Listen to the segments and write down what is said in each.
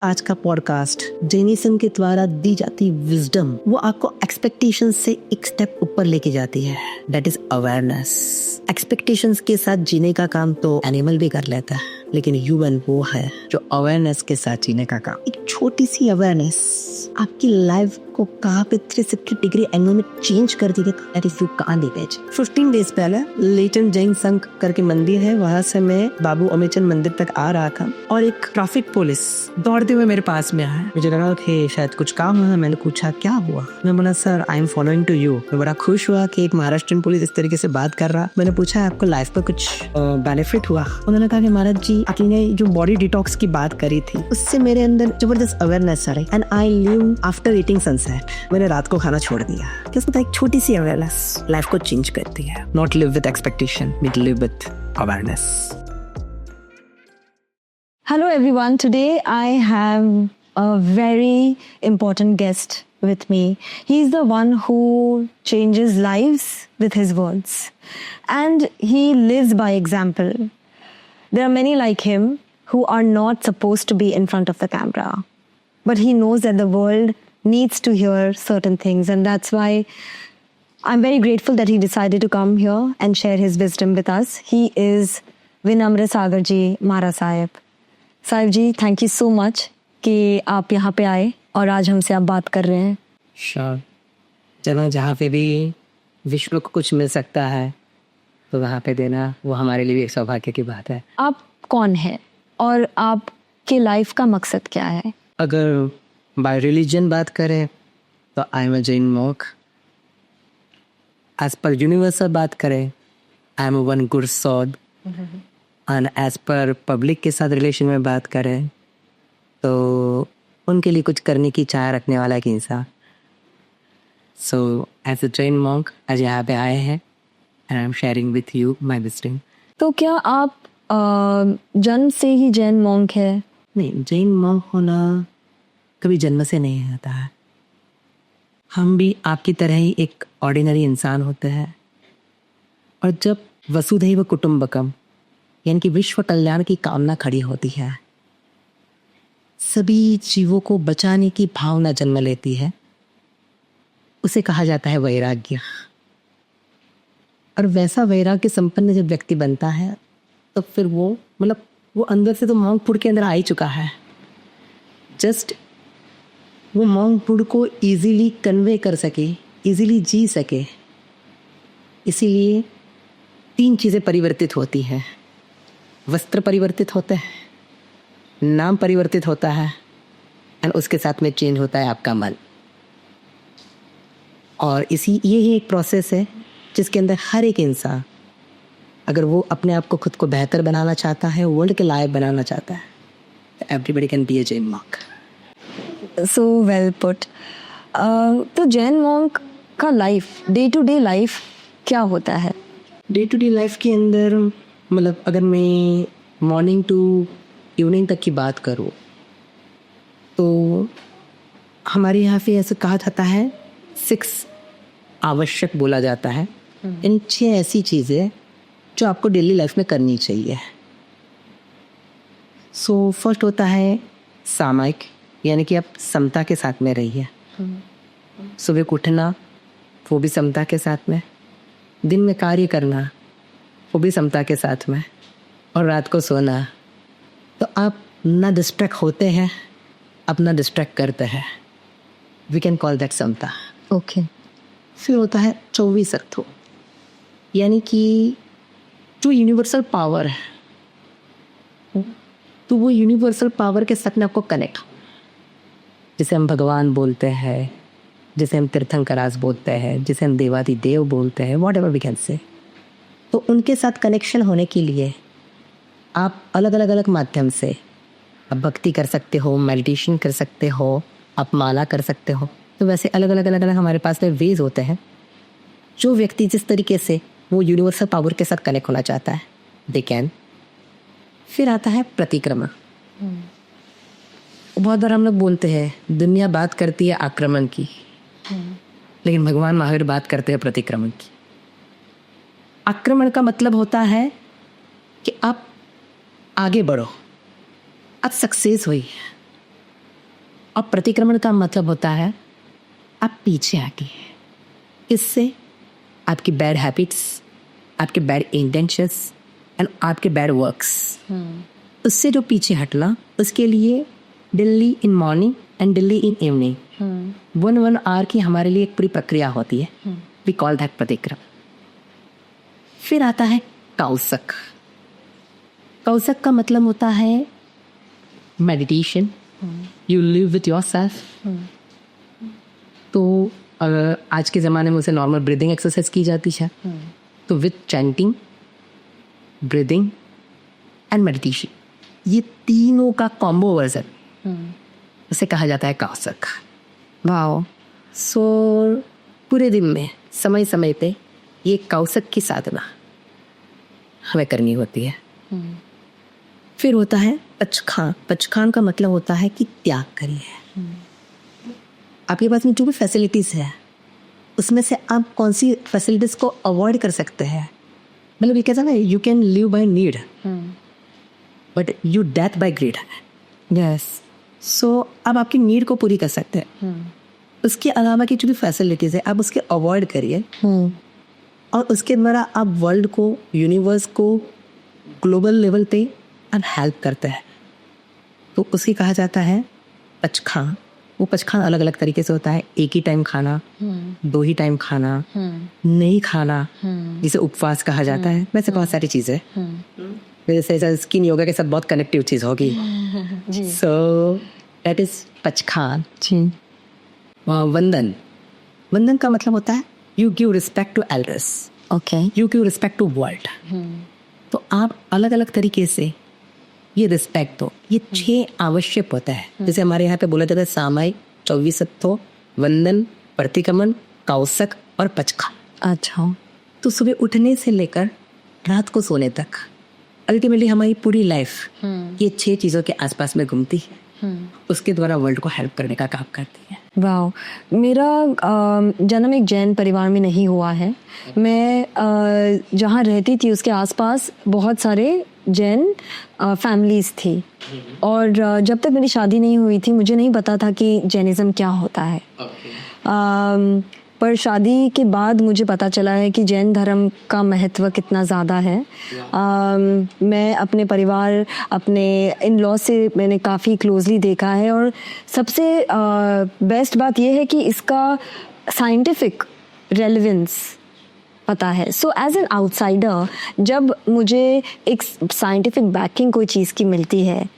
आज का पॉडकास्ट जेनिसन के द्वारा दी जाती विजडम वो आपको एक्सपेक्टेशंस से एक स्टेप ऊपर लेके जाती है। That is awareness. एक्सपेक्टेशंस के साथ जीने का काम तो एनिमल भी कर लेता है, लेकिन ह्यूमन वो है जो अवेयरनेस के साथ जीने का काम। एक छोटी सी अवेयरनेस आपकी लाइफ को कहाँ पे 360 डिग्री एंगल में चेंज कर देगी। That is you can't imagine. 15 days पहले लेटन जैन संघ करके मंदिर है, वहां से मैं बाबू अमेचंद मंदिर तक आ रहा था और एक ट्रैफिक पुलिस दौड़ते हुए मेरे पास में आया। मुझे लगा कि शायद कुछ काम हुआ। मैंने पूछा क्या हुआ। मैं बोला sir I am following to you. मैं बड़ा खुश हुआ कि एक महाराष्ट्रियन पुलिस इस तरीके से बात कर रहा। मैंने पूछा आपको लाइफ पर कुछ बेनिफिट हुआ। उन्होंने कहा कि महाराज जी आपने जो बॉडी डिटॉक्स की बात करी थी उससे मेरे अंदर जबरदस्त अवेयरनेस आ रही and I live after eating sunset. मैंने रात को खाना छोड़ दिया। किस्मत एक छोटी सी अवेयरनेस लाइफ को चेंज करती है। Not live with expectation, but live with awareness. Hello everyone, today I have a very important guest with me. He's the one who changes lives with his words and he lives by example. There are many like him who are not supposed to be in front of the camera, but he knows that the world needs to hear certain things, and that's why I'm very grateful that he decided to come here and share his wisdom with us. He is Vinamra Sagarji Mara Sahib. साहिब जी, thank you so much कि आप यहाँ पे आए और आज हमसे आप बात कर रहे हैं। श्योर। चलो, जहाँ पे भी विश्व को कुछ मिल सकता है तो वहाँ पे देना वो हमारे लिए भी एक सौभाग्य की बात है। आप कौन हैं और आपके लाइफ का मकसद क्या है? अगर बाय रिलीजन बात करें तो I am a Jain monk. As per universal बात करें I am one good soul. And as per public के साथ रिलेशन में बात करें तो उनके लिए कुछ करने की चाह रखने वाला एक इंसान। So as a Jain monk आज यहाँ पे आए हैं and I am sharing with you my wisdom. तो क्या आप जन्म से ही जैन मॉन्क है? नहीं, जैन मॉन्क होना कभी जन्म से नहीं आता है। हम भी आपकी तरह ही एक ऑर्डिनरी इंसान होते हैं और जब वसुधैव कुटुंबकम यानी कि विश्व कल्याण की कामना खड़ी होती है, सभी जीवों को बचाने की भावना जन्म लेती है, उसे कहा जाता है वैराग्य। और वैसा वैराग्य संपन्न जब व्यक्ति बनता है तो फिर वो वो अंदर से तो मॉन्क फूड के अंदर आ ही चुका है। जस्ट वो मॉन्क फूड को इजीली कन्वे कर सके, इजीली जी सके। इसीलिए 3 चीज़ें परिवर्तित होती हैं। वस्त्र परिवर्तित होते हैं, नाम परिवर्तित होता है एंड उसके साथ में चेंज होता है आपका मन। और ये ही एक प्रोसेस है जिसके अंदर हर एक इंसान अगर वो अपने आप को खुद को बेहतर बनाना चाहता है, वर्ल्ड के लायक बनाना चाहता है, तो everybody can be a Jain monk. So well put. तो जैन मॉन्क का life, day to day life क्या होता है? डे टू डे लाइफ के अंदर अगर मैं मॉर्निंग टू इवनिंग तक की बात करूँ तो हमारे यहाँ पे ऐसे कहा जाता है 6 आवश्यक बोला जाता है। इन 6 ऐसी चीज़ें जो आपको डेली लाइफ में करनी चाहिए। सो फर्स्ट होता है सामायिक, यानी कि आप समता के साथ में रहिए। सुबह उठना वो भी समता के साथ में, दिन में कार्य करना वो भी समता के साथ में, और रात को सोना। तो आप ना डिस्ट्रैक्ट होते हैं, अपना डिस्ट्रैक्ट करते हैं। वी कैन कॉल दैट समता। ओके। फिर होता है 24 अर्थो, यानी कि जो यूनिवर्सल पावर है तो वो यूनिवर्सल पावर के साथ में आपको कनेक्ट, जिसे हम भगवान बोलते हैं, जिसे हम तीर्थंकरास बोलते हैं, जिसे हम देवादिदेव बोलते हैं, what ever we can say. तो उनके साथ कनेक्शन होने के लिए आप अलग अलग माध्यम से आप भक्ति कर सकते हो, मेडिटेशन कर सकते हो, आप माला कर सकते हो। तो वैसे अलग अलग हमारे पास में वेज होते हैं। जो व्यक्ति जिस तरीके से वो यूनिवर्सल पावर के साथ कनेक्ट होना चाहता है, दे कैन। फिर आता है प्रतिक्रमण। बहुत बार हम लोग बोलते हैं दुनिया बात करती है आक्रमण की, लेकिन भगवान महावीर बात करते हैं प्रतिक्रमण की। आक्रमण का मतलब होता है कि आप आगे बढ़ो, आप सक्सेस हुई, और प्रतिक्रमण का मतलब होता है आप पीछे आके, इससे आपकी बैड हैबिट्स, आपके बैड इंटेंशंस एंड आपके बैड वर्क्स, उससे जो पीछे हटना, उसके लिए daily in morning and daily in evening 1 hour की हमारे लिए एक पूरी प्रक्रिया होती है. वी कॉल दैट प्रतिक्रमण. फिर आता है कौसक. कौसक का मतलब होता है meditation. You live with your self. तो आज के ज़माने में उसे नॉर्मल ब्रीदिंग एक्सरसाइज की जाती है. तो with chanting, breathing and meditation, ये तीनों का कॉम्बो वर्जन उसे कहा जाता है कौसक. वाओ. सो पूरे दिन में समय समय पे ये कौसक की साधना हमें करनी होती है. फिर होता है पचखान. पचखान का मतलब होता है कि त्याग करिए. आपके पास में जो भी फैसिलिटीज़ है उसमें से आप कौन सी फैसिलिटीज़ को अवॉइड कर सकते हैं. मतलब ये कहता है ना, you can live by need but you death by greed. Yes. So अब आपकी नीड को पूरी कर सकते हैं. उसके अलावा की जो भी फैसिलिटीज़ है आप उसके अवॉइड करिए और उसके द्वारा आप वर्ल्ड को, यूनिवर्स को ग्लोबल लेवल पे आप हेल्प करते हैं. तो उसी कहा जाता है पचखान. वो पचखान अलग अलग तरीके से होता है. एक ही टाइम खाना, 2 ही टाइम खाना, नहीं खाना, जिसे उपवास कहा जाता है. वैसे बहुत सारी चीज़ें जैसे स्किन योगा के साथ बहुत कनेक्टिव चीज़ होगी. So that is Pachchakkhan. वंदन. वंदन का मतलब होता है you give respect to elders. Okay. You give respect to world. तो आप अलग अलग तरीके से ये रिस्पेक्ट दो. ये 6 आवश्यक होता है. जैसे हमारे यहाँ पे बोला जाता है सामाई, 24 सत्तो, वंदन, प्रतिक्रमण, कौसक और पचखान. अच्छा. तो सुबह उठने से लेकर रात को सोने तक अल्टीमेटली हमारी पूरी लाइफ ये 6 चीज़ों के आसपास में घूमती है. उसके द्वारा वर्ल्ड को हेल्प करने का काम करती है. वाओ. मेरा जन्म एक जैन परिवार में नहीं हुआ है. मैं जहाँ रहती थी उसके आसपास बहुत सारे जैन फैमिलीज़ थी. और जब तक मेरी शादी नहीं हुई थी मुझे नहीं पता था कि जैनिज़्म क्या होता है. पर शादी के बाद मुझे पता चला है कि जैन धर्म का महत्व कितना ज़्यादा है. मैं अपने परिवार, अपने इन लॉ से मैंने काफ़ी क्लोजली देखा है. और सबसे बेस्ट बात यह है कि इसका साइंटिफिक रेलेवेंस पता है. सो एज एन आउटसाइडर जब मुझे एक साइंटिफिक बैकिंग कोई चीज़ की मिलती है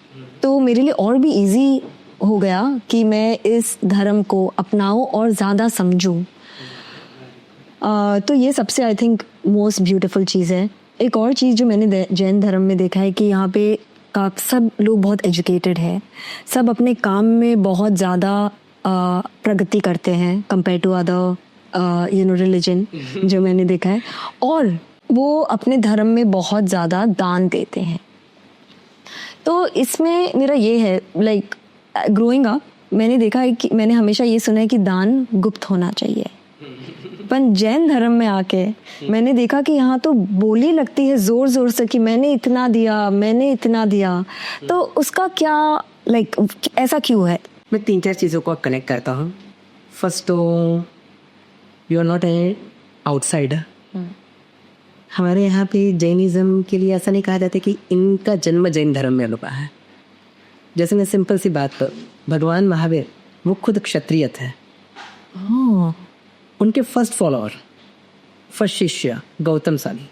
तो मेरे लिए और भी इजी हो गया कि मैं इस धर्म को अपनाऊं और ज़्यादा समझूं. तो ये सबसे आई थिंक मोस्ट ब्यूटीफुल चीज़ है. एक और चीज़ जो मैंने जैन धर्म में देखा है कि यहाँ पे सब लोग बहुत एजुकेटेड हैं. सब अपने काम में बहुत ज़्यादा प्रगति करते हैं कंपेयर टू अदर रिलीजन जो मैंने देखा है. और वो अपने धर्म में बहुत ज़्यादा दान देते हैं. तो इसमें मेरा ये है, लाइक ग्रोइंग अप मैंने देखा है कि मैंने हमेशा ये सुना है कि दान गुप्त होना चाहिए. पर जैन धर्म में आके मैंने देखा कि यहाँ तो बोली लगती है जोर जोर से कि मैंने इतना दिया, मैंने इतना दिया. तो उसका क्या, लाइक ऐसा क्यों है? मैं 3-4 चीज़ों को कनेक्ट करता हूँ. फर्स्ट तो you are not a outsider. हमारे यहाँ पे जैनिज़्म के लिए ऐसा नहीं कहा जाता कि इनका जन्म जैन धर्म में हुआ है. जैसे मैं सिंपल सी बात पर, भगवान महावीर वो खुद क्षत्रिय थे. उनके फर्स्ट फॉलोअर, फर्स्ट शिष्य गौतम साली,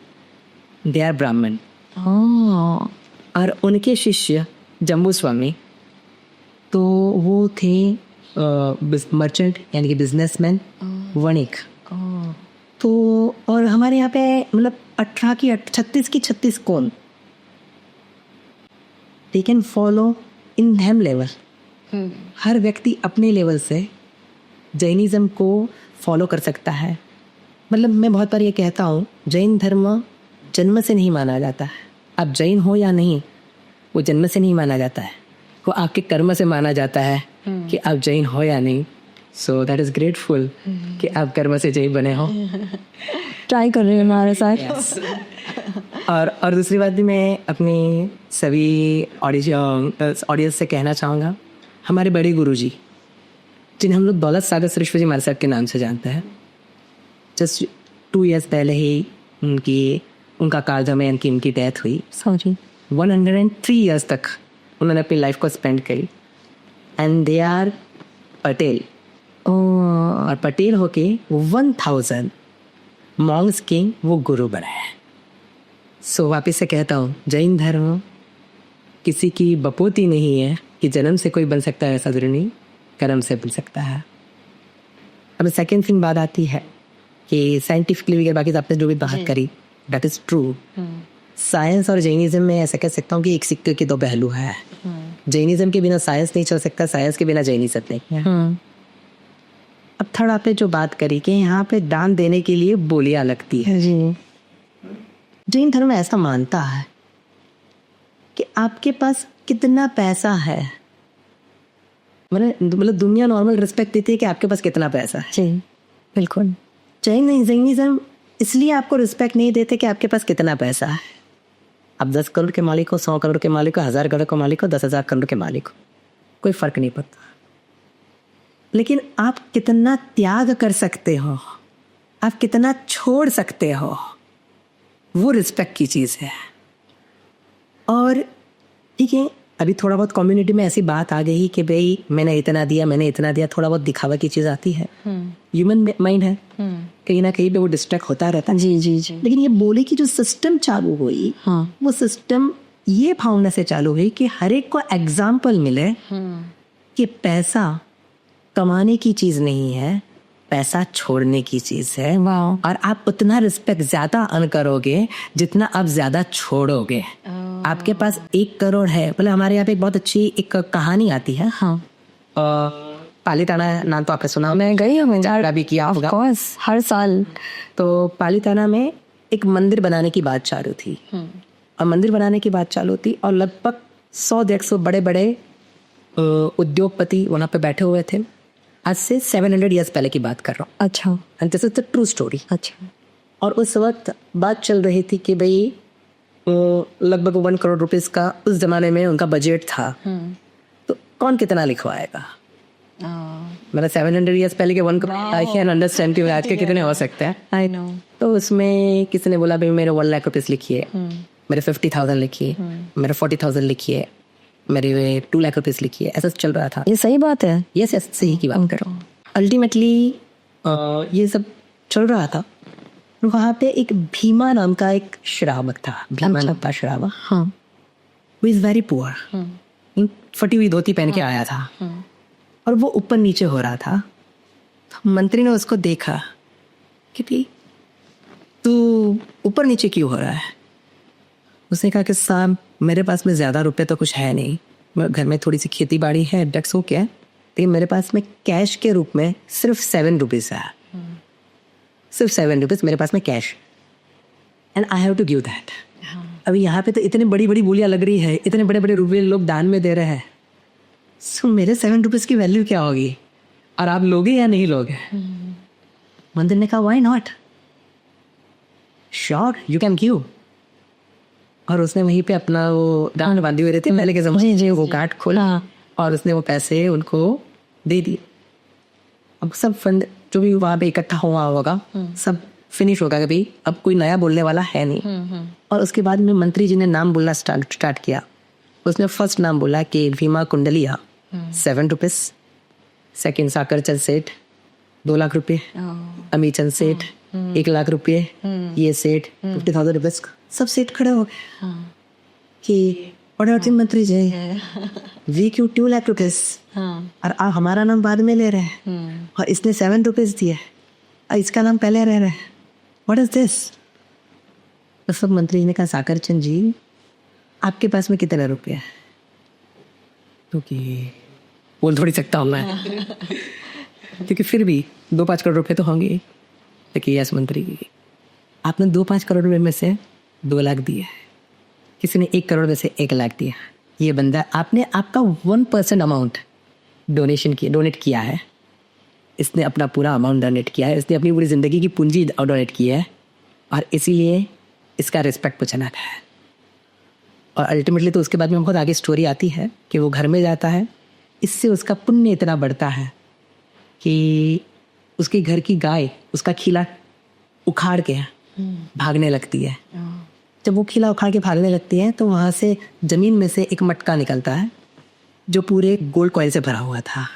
दे आर ब्राह्मण. और उनके शिष्य जम्बू स्वामी तो वो थे मर्चेंट यानी कि बिजनेसमैन, वणिक. तो और हमारे यहाँ पे मतलब 18 की 36 की 36 कौन, they can follow in them level. हर व्यक्ति अपने लेवल से जैनिज़्म को फॉलो कर सकता है. मतलब मैं बहुत बार ये कहता हूँ जैन धर्म जन्म से नहीं माना जाता है. आप जैन हो या नहीं, वो जन्म से नहीं माना जाता है, वो आपके कर्म से माना जाता है कि आप जैन हो या नहीं. सो दैट इज़ ग्रेटफुल कि आप कर्म से जैन बने हो. ट्राई कर रही हूँ हमारे साथ. और दूसरी बात भी मैं अपनी सभी ऑडियंस से कहना चाहूँगा, हमारे बड़े गुरुजी जिन्हें हम लोग दौलत सागर सरिश्वत जी मार साहब के नाम से जानते हैं, जस्ट 2 years पहले ही उनका कालधर्म में उनकी डेथ हुई। Sorry. 103 years तक उन्होंने अपनी लाइफ को स्पेंड करी, एंड दे आर पटेल। और पटेल होके 1000 मॉन्क्स के वो गुरु बने हैं। सो वापिस से कहता हूँ, जैन धर्म किसी की बपोती नहीं है कि जन्म से कोई बन सकता है, ऐसा जरूरी नहीं, कर्म से बन सकता है। अब सेकेंड थिंग बात आती है कि साइंटिफिकली वगैरह बाकी आपने जो भी बात करी, दैट इज ट्रू। साइंस और जैनिज्म में ऐसा कह सकता हूँ कि एक सिक्के के 2 पहलू है। जैनिज्म के बिना साइंस नहीं चल सकता, साइंस के बिना जैनिज्म नहीं है। अब थर्ड आपने जो बात करी कि यहाँ पे दान देने के लिए बोलियां लगती है जी। जैन धर्म ऐसा मानता है कि आपके पास कितना पैसा है, मतलब दुनिया नॉर्मल रिस्पेक्ट देती है कि आपके पास कितना पैसा है। जी बिल्कुल। जैनिज्म इसलिए आपको रिस्पेक्ट नहीं देते कि आपके पास कितना पैसा है। आप 10 करोड़ के मालिक हो, 100 करोड़ के मालिक हो, 1000 करोड़ के मालिक हो, 10,000 करोड़ के मालिक हो, कोई फर्क नहीं पड़ता। लेकिन आप कितना त्याग कर सकते हो, आप कितना छोड़ सकते हो, वो रिस्पेक्ट की चीज़ है। और ठीक है, अभी थोड़ा बहुत कम्युनिटी में ऐसी बात आ गई कि भाई मैंने इतना दिया, थोड़ा बहुत दिखावा की चीज़ आती है। ह्यूमन माइंड है, कहीं ना कहीं पे वो डिस्ट्रैक्ट होता रहता है। जी जी जी। लेकिन ये बोले कि जो सिस्टम चालू हुई, वो सिस्टम ये भावना से चालू हुई कि हर एक को एग्जाम्पल मिले कि पैसा कमाने की चीज नहीं है, पैसा छोड़ने की चीज है। और आप उतना रिस्पेक्ट ज्यादा अर्न करोगे जितना आप ज्यादा छोड़ोगे। आपके पास 1 करोड़ है, मतलब हमारे यहाँ पे एक बहुत अच्छी एक कहानी आती है। पालीताना नाम तो आपने सुना, मैं गई हूँ, भी किया होगा हर साल। तो पालीताना में एक मंदिर बनाने की बात चालू थी, और मंदिर बनाने की बात चालू थी, और लगभग 100-150 बड़े बड़े उद्योगपति वहाँ पे बैठे हुए थे। आज से 700 years पहले की बात कर रहा हूँ। अच्छा। And this is the true story. अच्छा। और उस वक्त बात चल रही थी कि भाई लगभग 1 करोड़ रुपीस का उस जमाने में उनका बजट था, तो कौन कितना लिखवाएगा। मतलब 700 years पहले के 1 करोड़, आई कैन अंडरस्टैंड कि आज के कितने हो सकते हैं। I know. तो उसमें किसी ने बोला भाई मेरे 1 लाख रुपीस लिखिए, मेरे 50,000 लिखिए, मेरे 40,000 लिखिए, मेरे 2 लाख रुपीस लिखिए। ऐसा चल रहा था। ये सही बात है। यस यस, सही की बात कर रहा हूँ। अल्टीमेटली ये सब चल रहा था। वहाँ पे एक भीमा नाम का एक श्रावक था, भीमा नाम का श्रावक, वो इज वेरी पुअर। फटी हुई धोती पहन के आया था, और वो ऊपर नीचे हो रहा था। तो मंत्री ने उसको देखा कि भाई तू ऊपर नीचे क्यों हो रहा है। उसने कहा कि साहब मेरे पास में ज़्यादा रुपए तो कुछ है नहीं, घर में थोड़ी सी खेती बाड़ी है, डेक्स हो क्या, लेकिन मेरे पास में कैश के रूप में सिर्फ 7 रुपीज़ है, सिर्फ 7 रुपीज़ मेरे पास में cash, and I have to give that. अभी यहाँ पे तो इतनी बड़ी बड़ी बोलियाँ लग रही है, इतने बड़े बड़े रुपये लोग दान में दे रहे हैं, सो मेरे 7 रुपीज़ की वैल्यू क्या होगी, और आप लोगे या नहीं लोगे। मंदिर ने कहा why not, sure you can give. और उसने वहीं पे अपना वो डांड बांधी हुई रहती पहले के ज़माने में, वो गार्ड खोला और उसने वो पैसे उनको दे दिए। अब सब फंड जो भी वहाँ पे इकट्ठा हुआ होगा सब फिनिश होगा कि भाई अब कोई नया बोलने वाला है नहीं। और उसके बाद में मंत्री जी ने नाम बोलना स्टार्ट किया। उसने फर्स्ट नाम बोला कि भीमा कुंडलिया 7 रुपीज़, सेकेंड साकरचंद सेठ 2 लाख रुपये, अमीचंद सेठ 1 लाख रुपये, ये सेठ 50,000 रुपीज़। सब सेठ खड़े हो गए कि ऑर्डर मंत्री जी वी क्यों 2 लाख रुपीज़, और आप हमारा नाम बाद में ले रहे हैं, और इसने 7 रुपीज़ दिए और इसका नाम पहले रह रहे हैं, व्हाट इज दिस। तो सब मंत्री ने कहा साकरचंद जी आपके पास में कितने रुपये है, क्योंकि बोल थोड़ी सकता हूँ मैं क्योंकि फिर भी 2-5 करोड़ रुपए तो होंगे। देखिए यस मंत्री जी, आपने 2-5 करोड़ रुपए में से 2 लाख दिए, किसी ने 1 करोड़ में से 1 लाख दिया। ये बंदा आपने आपका 1% अमाउंट डोनेट किया है, इसने अपना पूरा अमाउंट डोनेट किया है, इसने अपनी पूरी ज़िंदगी की पूंजी डोनेट की है, और इसीलिए इसका रिस्पेक्ट पूछना है। और अल्टीमेटली तो उसके बाद में बहुत आगे स्टोरी आती है कि वो घर में जाता है, इससे उसका पुण्य इतना बढ़ता है कि उसके घर की गाय उसका खीला उखाड़ के भागने लगती है। जब वो खीला उखाड़ के भागने लगती है तो वहाँ से जमीन में से एक मटका निकलता है जो पूरे गोल्ड कॉइन से भरा हुआ था।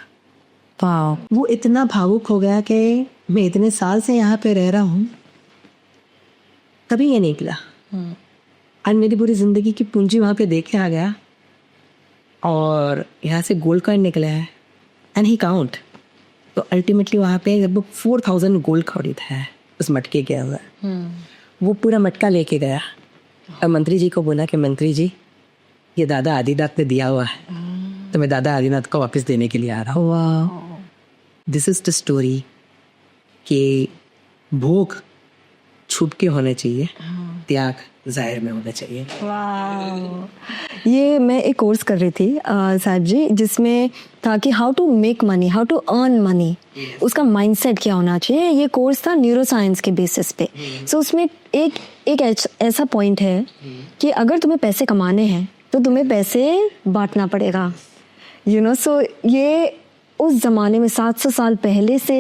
वाओ। वो इतना भावुक हो गया कि मैं इतने साल से यहाँ पे रह रहा हूँ, कभी ये नहीं निकला। आज मेरी पूरी जिंदगी की पूंजी वहाँ पे दे के आ गया और यहाँ से गोल्ड कॉइन निकला है एंड ही काउंट। तो अल्टीमेटली वहाँ पे लगभग 4000 गोल्ड कॉइन है उस मटके के अंदर। वो पूरा मटका लेके गया और मंत्री जी को बोला कि मंत्री जी ये दादा आदिनाथ ने दिया हुआ है, तो मैं दादा आदिनाथ को वापस देने के लिए आ रहा हूँ। वाह। दिस इज द स्टोरी कि भोग छुप के होने चाहिए, त्याग जाहिर में होना चाहिए। वाह। ये मैं एक कोर्स कर रही थी साहब जी, जिसमें था कि how to make money, how to earn money, उसका माइंडसेट क्या होना चाहिए। ये कोर्स था न्यूरो साइंस के बेसिस पे। सो उसमें एक ऐसा पॉइंट है कि अगर तुम्हें पैसे कमाने हैं तो तुम्हें पैसे बांटना पड़ेगा, यू नो। सो ये उस जमाने में 700 साल पहले से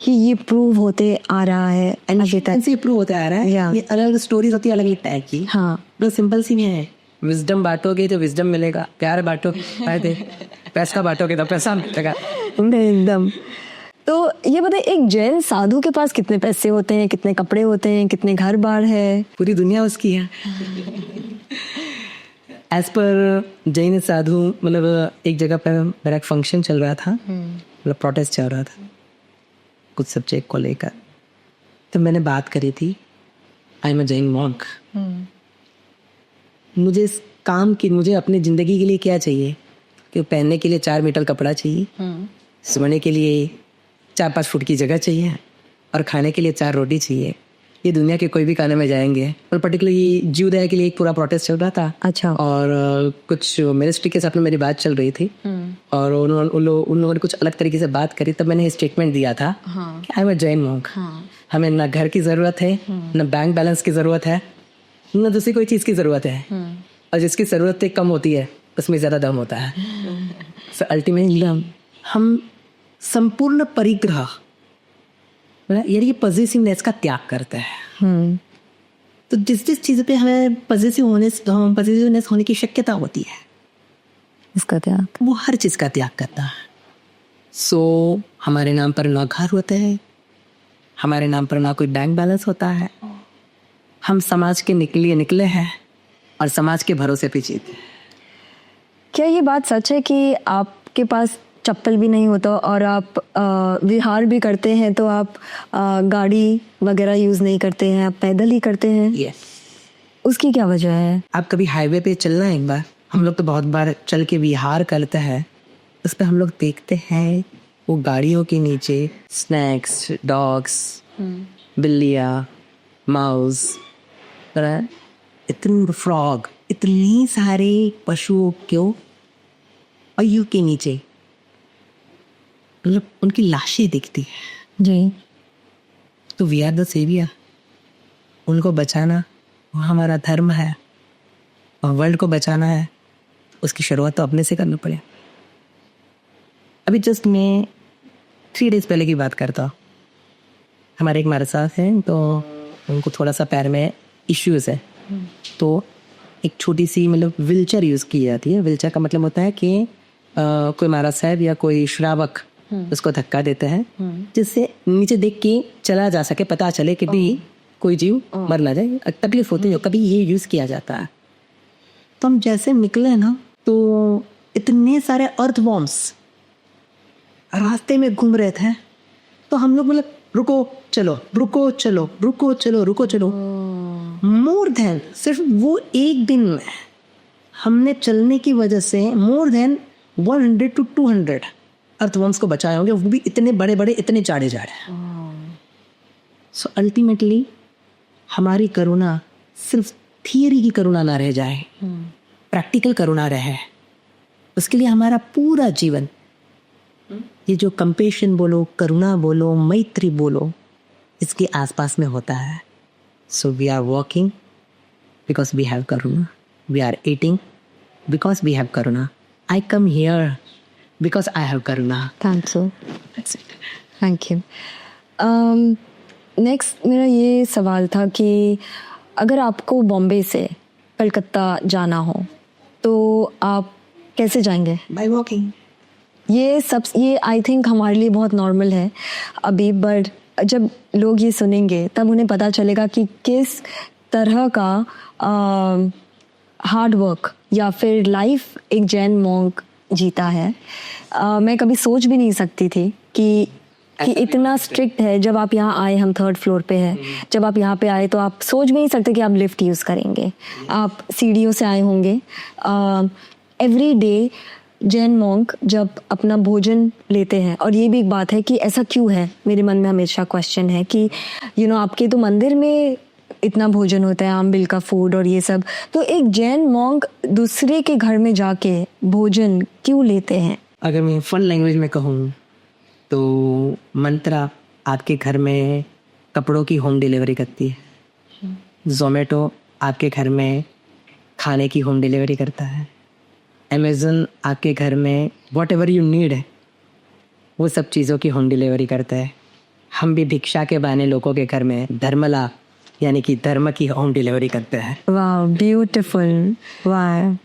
ही ये प्रूव होते आ रहा है अभी तक। से प्रूव होता आ रहा है। Yeah. ये अलग स्टोरीज होती है अलग अलग टाइप की। हाँ। तो सिंपल सी नहीं है, विजडम बांटोगे तो विजडम मिलेगा, प्यार बांटो फायदे, पैसा बांटोगे तो पैसा मिलेगा। एकदम। तो ये बताइए, एक जैन साधु के पास कितने पैसे होते हैं, कितने कपड़े होते हैं, कितने घर बार है? पूरी दुनिया उसकी है। एज पर जैन साधु, मतलब एक जगह पे मेरा एक फंक्शन चल रहा था, मतलब प्रोटेस्ट चल रहा था कुछ सब्जेक्ट को लेकर। तो मैंने बात करी थी आई एम अ जैन मॉन्क। मुझे इस काम की, मुझे अपनी ज़िंदगी के लिए क्या चाहिए कि पहनने के लिए 4 मीटर कपड़ा चाहिए, सोने के लिए 4-5 फुट की जगह चाहिए और खाने के लिए 4 रोटी चाहिए। ये दुनिया के कोई भी खाने में जाएंगे। और पर्टिकुलरली जीवदया के लिए एक पूरा प्रोटेस्ट चल रहा था। अच्छा। और कुछ मिनिस्ट्री के साथ में मेरी बात चल रही थी और उन लोगों ने कुछ अलग तरीके से बात करी। तब मैंने स्टेटमेंट दिया था कि आई एम अ जैन मॉन्क। हमें ना घर की ज़रूरत है, ना बैंक बैलेंस की ज़रूरत है, ना दूसरी कोई चीज़ की ज़रूरत है। और जिसकी ज़रूरत कम होती है उसमें ज़्यादा दम होता है। सो अल्टीमेटली हम संपूर्ण परिग्रह, यानी कि पॉजिटिवनेस का त्याग करते हैं। तो जिस चीज़ पे हमें पॉजिटिवनेस होने की शक्यता होती है, इसका त्याग, वो हर चीज़ का त्याग करता है। सो हमारे नाम पर ना घर होते हैं, हमारे नाम पर ना कोई बैंक बैलेंस होता है। हम समाज के लिए निकले हैं और समाज के भरोसे पे जीते हैं। क्या ये बात सच है कि आपके पास चप्पल भी नहीं होता और आप विहार भी करते हैं तो आप गाड़ी वगैरह यूज़ नहीं करते हैं, आप पैदल ही करते हैं? Yes. उसकी क्या वजह है? आप कभी हाईवे पे चलना एक बार, हम लोग तो बहुत बार चल के विहार करते हैं, उस पर हम लोग देखते हैं वो गाड़ियों के नीचे स्नैक्स, डॉग्स, बिल्लियाँ, माउस, इतने फ्रॉग, इतनी सारे पशुओं क्यों और यू के नीचे मतलब उनकी लाशें दिखती है जी। तो वी आर द सेवियर। उनको बचाना वो हमारा धर्म है और वर्ल्ड को बचाना है, उसकी शुरुआत तो अपने से करना पड़े। अभी जस्ट मैं 3 डेज पहले की बात करता हूँ। हमारे एक महाराज साहब हैं, तो उनको थोड़ा सा पैर में इश्यूज़ है, तो एक छोटी सी मतलब व्हीलचेयर यूज़ की जाती है। व्हीलचेयर का मतलब होता है कि कोई महाराज साहब या कोई श्रावक उसको धक्का देते हैं, जिससे नीचे देख के चला जा सके, पता चले कि भी कोई जीव मर ना जाए, तकलीफ होती है, कभी ये यूज़ किया जाता है। तो हम जैसे निकले ना, तो इतने सारे अर्थवॉर्म्स रास्ते में घूम रहे थे। तो हम लोग मतलब रुको चलो, रुको चलो, रुको चलो, रुको चलो। मोर देन सिर्फ वो एक दिन में हमने चलने की वजह से मोर देन 100 to 200 अर्थवॉर्म्स को बचाए होंगे, वो भी इतने बड़े बड़े, इतने जाड़े जाड़े। सो अल्टीमेटली हमारी करुणा सिर्फ थियरी की करुणा ना रह जाए, प्रैक्टिकल करुणा रहे। उसके लिए हमारा पूरा जीवन, ये जो कंपेशन बोलो, करुणा बोलो, मैत्री बोलो, इसके आसपास में होता है। So we are walking because we have करुणा, we are eating because we have करुणा, I come here because I have करुणा। Thank you. That's it. Thank you. Next मेरा ये सवाल था कि अगर आपको बॉम्बे से कलकत्ता जाना हो तो आप कैसे जाएंगे? By walking. ये आई थिंक हमारे लिए बहुत नॉर्मल है अभी, बट जब लोग ये सुनेंगे तब उन्हें पता चलेगा कि किस तरह का हार्ड वर्क या फिर लाइफ एक जैन मॉन्क जीता है। मैं कभी सोच भी नहीं सकती थी कि इतना स्ट्रिक्ट है। जब आप यहाँ आए, हम 3rd फ्लोर पे है, जब आप यहाँ पे आए तो आप सोच भी नहीं सकते कि आप लिफ्ट यूज़ करेंगे, आप सीढ़ियों से आए होंगे। एवरी डे जैन मॉन्क जब अपना भोजन लेते हैं, और ये भी एक बात है कि ऐसा क्यों है, मेरे मन में हमेशा क्वेश्चन है कि आपके तो मंदिर में इतना भोजन होता है, आम बिल का फूड और ये सब, तो एक जैन मॉन्क दूसरे के घर में जाके भोजन क्यों लेते हैं? अगर मैं फन लैंग्वेज में कहूँ तो मंत्रा आपके घर में कपड़ों की होम डिलीवरी करती है, जोमेटो आपके घर में खाने की होम डिलीवरी करता है, अमेज़न आपके घर में वॉट एवर यू नीड है वो सब चीज़ों की होम डिलीवरी करता है। हम भी भिक्षा के बहाने लोगों के घर में धर्मला यानी कि धर्म की होम डिलीवरी करते हैं। वाह, ब्यूटीफुल। वाह।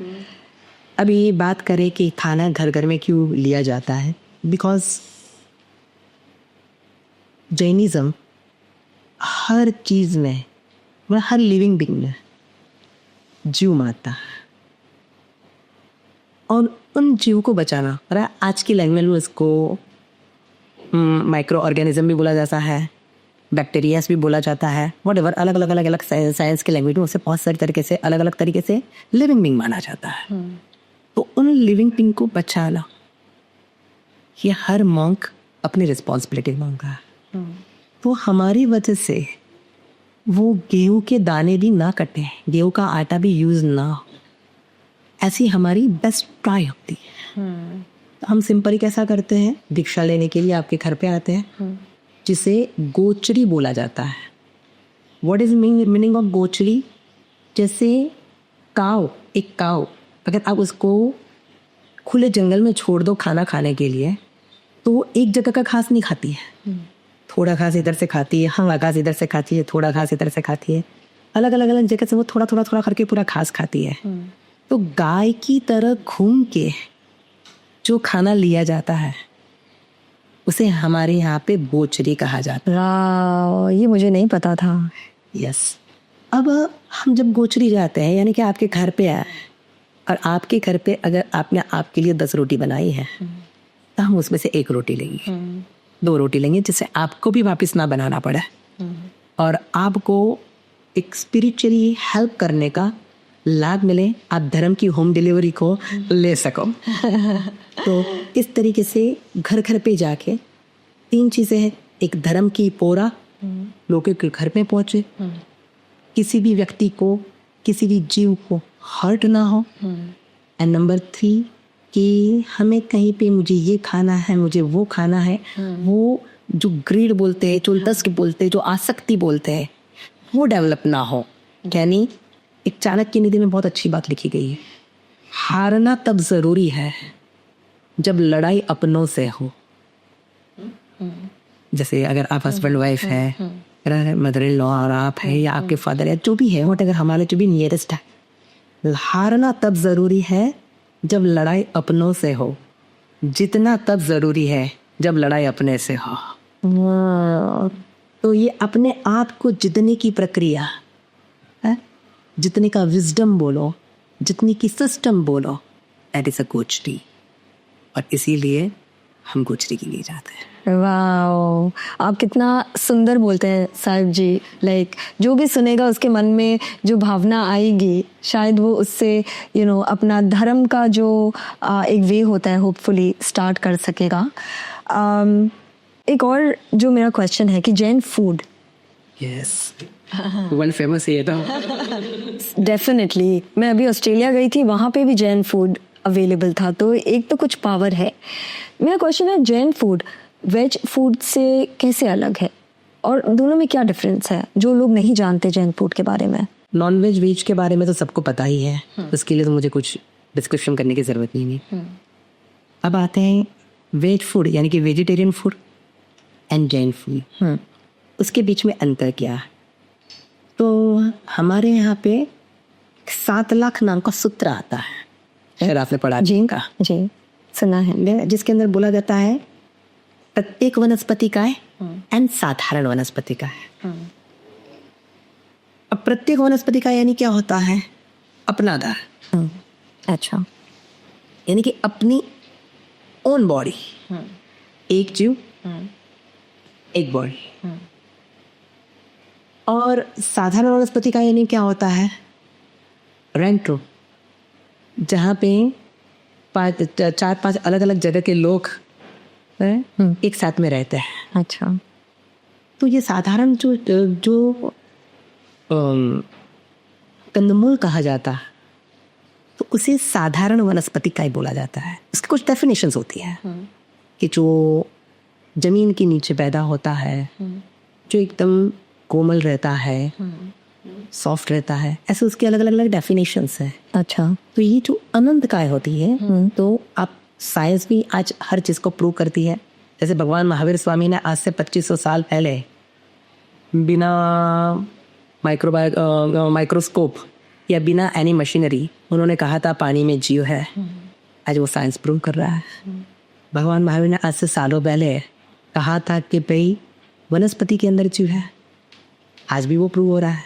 अभी बात करें कि खाना घर घर में क्यों लिया जाता है, बिकॉज जैनिज़्म हर चीज़ में, मतलब हर लिविंग बीइंग में जीव मारता है और उन जीव को बचाना, और आज की लैंग्वेज में उसको माइक्रो ऑर्गेनिज्म भी बोला जाता है, बैक्टीरियास भी बोला जाता है, व्हाटएवर, अलग अलग साइंस के लैंग्वेज में उसे बहुत सारे तरीके से अलग अलग तरीके से लिविंग बीइंग माना जाता है। तो उन लिविंग बीइंग को बचाना ये हर मॉन्क अपनी रिस्पॉन्सिबिलिटी मांगा है। तो हमारी वजह से वो गेहूं के दाने भी ना कटे, गेहूं का आटा भी यूज ना हो, ऐसी हमारी बेस्ट ट्राई होती है। तो हम सिंपली कैसा करते हैं, दीक्षा लेने के लिए आपके घर पे आते हैं, जिसे गोचरी बोला जाता है। What is meaning of gochari? जैसे काव, एक काव अगर आप उसको खुले जंगल में छोड़ दो खाना खाने के लिए, तो वो एक जगह का घास नहीं खाती है, थोड़ा घास इधर से खाती है, हाँ घास इधर से खाती है, थोड़ा घास इधर से खाती है, अलग अलग जगह से वो थोड़ा थोड़ा थोड़ा करके पूरा घास खाती है। तो गाय की तरह घूम के जो खाना लिया जाता है उसे हमारे यहाँ पे बोचरी कहा जाता वाह, ये मुझे नहीं पता था। है। यस। अब हम जब गोचरी जाते हैं, यानी कि आपके घर पे आए और आपके घर पे अगर आपने आपके लिए 10 रोटी बनाई है तो हम उसमें से 1 रोटी लेंगे, 2 रोटी लेंगे, जिससे आपको भी वापस ना बनाना पड़े और आपको एक स्पिरिचुअली हेल्प करने का लाभ मिले, आप धर्म की होम डिलीवरी को ले सको। तो इस तरीके से घर घर पे जाके 3 चीज़ें हैं, एक धर्म की पोरा लोगों के घर में पहुँचे, किसी भी व्यक्ति को, किसी भी जीव को हर्ट ना हो, एंड नंबर 3 कि हमें कहीं पे मुझे ये खाना है, मुझे वो खाना है, वो जो ग्रीड बोलते हैं, जो लस्ट बोलते हैं, जो आसक्ति बोलते हैं, वो डेवलप ना हो। यानी एक चाणक्य नीति में बहुत अच्छी बात लिखी गई है, हारना तब जरूरी है जब लड़ाई अपनों से हो। जैसे अगर आप हस्बैंड वाइफ है, मदर इन लॉ और आप है, या आपके फादर या जो भी है, वट अगर हमारे जो भी नियरेस्ट है, हारना तब जरूरी है जब लड़ाई अपनों से हो, जितना तब जरूरी है जब लड़ाई अपने से हो। तो ये अपने आप को जितने की प्रक्रिया है, जितने का विजडम बोलो, जितनी की सिस्टम बोलो, दैट इज अ गोचरी। और इसीलिए हम गोचरी के लिए जाते हैं। वाओ, आप कितना सुंदर बोलते हैं साहिब जी। लाइक जो भी सुनेगा उसके मन में जो भावना आएगी, शायद वो उससे अपना धर्म का जो एक वे होता है, होपफुली स्टार्ट कर सकेगा। एक और जो मेरा क्वेश्चन है कि Jain food, yes, one famous है तो डेफिनेटली। मैं अभी ऑस्ट्रेलिया गई थी, वहाँ पे भी जैन फूड अवेलेबल था, तो एक तो कुछ पावर है। मेरा क्वेश्चन है, जैन फूड वेज फूड से कैसे अलग है और दोनों में क्या डिफरेंस है, जो लोग नहीं जानते जैन फूड के बारे में? नॉन वेज वेज के बारे में तो सबको पता ही है, उसके लिए तो मुझे कुछ डिस्क्रिप्शन करने की ज़रूरत नहीं है। अब आते हैं वेज फूड यानी कि vegetarian food and Jain food, उसके बीच में अंतर क्या है? तो हमारे यहाँ पे 7 लाख नाम का सूत्र आता है, अगर आपने पढ़ा जी का, जी सुना है। जिसके अंदर बोला जाता है प्रत्येक वनस्पति का है एंड साधारण वनस्पति का है। अब प्रत्येक वनस्पति का यानी क्या होता है? अपना आधार, अच्छा, यानी कि अपनी ओन बॉडी, एक जीव एक बॉडी। और साधारण वनस्पति का यानी क्या होता है? रेंट्रो, जहाँ पे 4-5 अलग अलग जगह के लोग एक साथ में रहते हैं। अच्छा, तो ये साधारण जो कंदमूल कहा जाता है, तो उसे साधारण वनस्पति का ही बोला जाता है। उसकी कुछ डेफिनेशंस होती है कि जो जमीन के नीचे पैदा होता है, जो एकदम कोमल रहता है, सॉफ्ट रहता है, ऐसे उसके अलग अलग डेफिनेशंस है। अच्छा, तो ये जो अनंत काय होती है, तो आप साइंस भी आज हर चीज़ को प्रूव करती है। जैसे भगवान महावीर स्वामी ने आज से 2500 साल पहले बिना माइक्रोस्कोप या बिना एनी मशीनरी उन्होंने कहा था पानी में जीव है। आज वो साइंस प्रूव कर रहा है। भगवान महावीर ने आज से सालों पहले कहा था कि भाई वनस्पति के अंदर जीव है, आज भी वो प्रूव हो रहा है।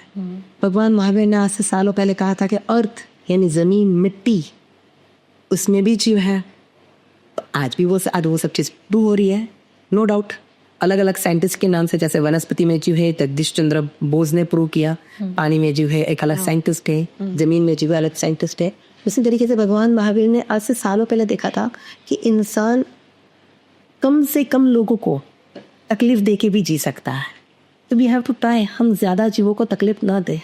भगवान महावीर ने आज से सालों पहले कहा था कि अर्थ यानी जमीन, मिट्टी, उसमें भी जीव है, तो आज भी वो सब चीज़ प्रूव हो रही है। नो डाउट अलग अलग साइंटिस्ट के नाम से, जैसे वनस्पति में जीव है जगदीश चंद्र बोस ने प्रूव किया, पानी में जीव है एक अलग साइंटिस्ट है, जमीन में जीव है अलग साइंटिस्ट है। उसी तरीके से भगवान महावीर ने आज से सालों पहले देखा था कि इंसान कम से कम लोगों को तकलीफ दे के भी जी सकता है। तो वी हैव टू ट्राई, हम ज़्यादा जीवों को तकलीफ ना दें।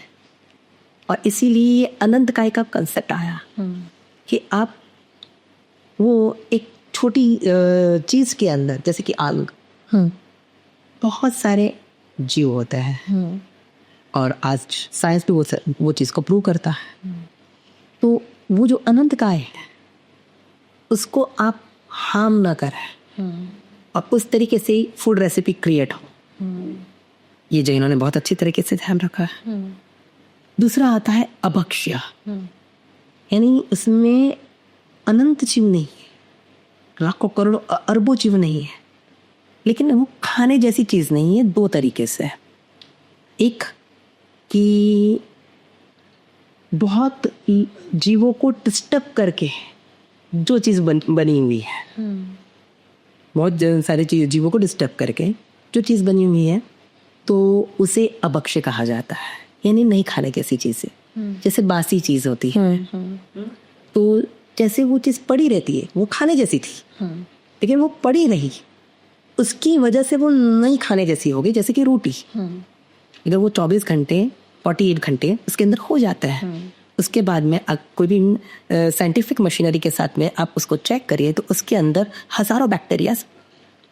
और इसीलिए ये अनंत काय का कंसेप्ट आया कि आप वो एक छोटी चीज़ के अंदर, जैसे कि आलू, बहुत सारे जीव होते हैं और आज साइंस भी वो चीज़ को प्रूव करता है। तो वो जो अनंत काय है उसको आप हार्म ना करें और उस तरीके से फूड रेसिपी क्रिएट हो। ये जैनों ने बहुत अच्छी तरीके से ध्यान रखा है। दूसरा आता है अभक्ष्य, यानी उसमें अनंत जीव नहीं है, लाखों करोड़ों अरबों जीव नहीं है, लेकिन वो खाने जैसी चीज़ नहीं है। 2 तरीके से, एक कि बहुत जीवों को डिस्टर्ब करके जो चीज़ बनी हुई है, बहुत सारे जीवों को डिस्टर्ब करके जो चीज़ बनी हुई है, तो उसे अभक्ष्य कहा जाता है, यानी नहीं खाने जैसी चीज़ें। जैसे बासी चीज़ होती है, तो जैसे वो चीज़ पड़ी रहती है, वो खाने जैसी थी लेकिन वो पड़ी रही, उसकी वजह से वो नहीं खाने जैसी हो गई। जैसे कि रोटी, अगर वो 24 घंटे 48 घंटे उसके अंदर हो जाता है, उसके बाद में कोई भी साइंटिफिक मशीनरी के साथ में आप उसको चेक करिए तो उसके अंदर हज़ारों बैक्टीरिया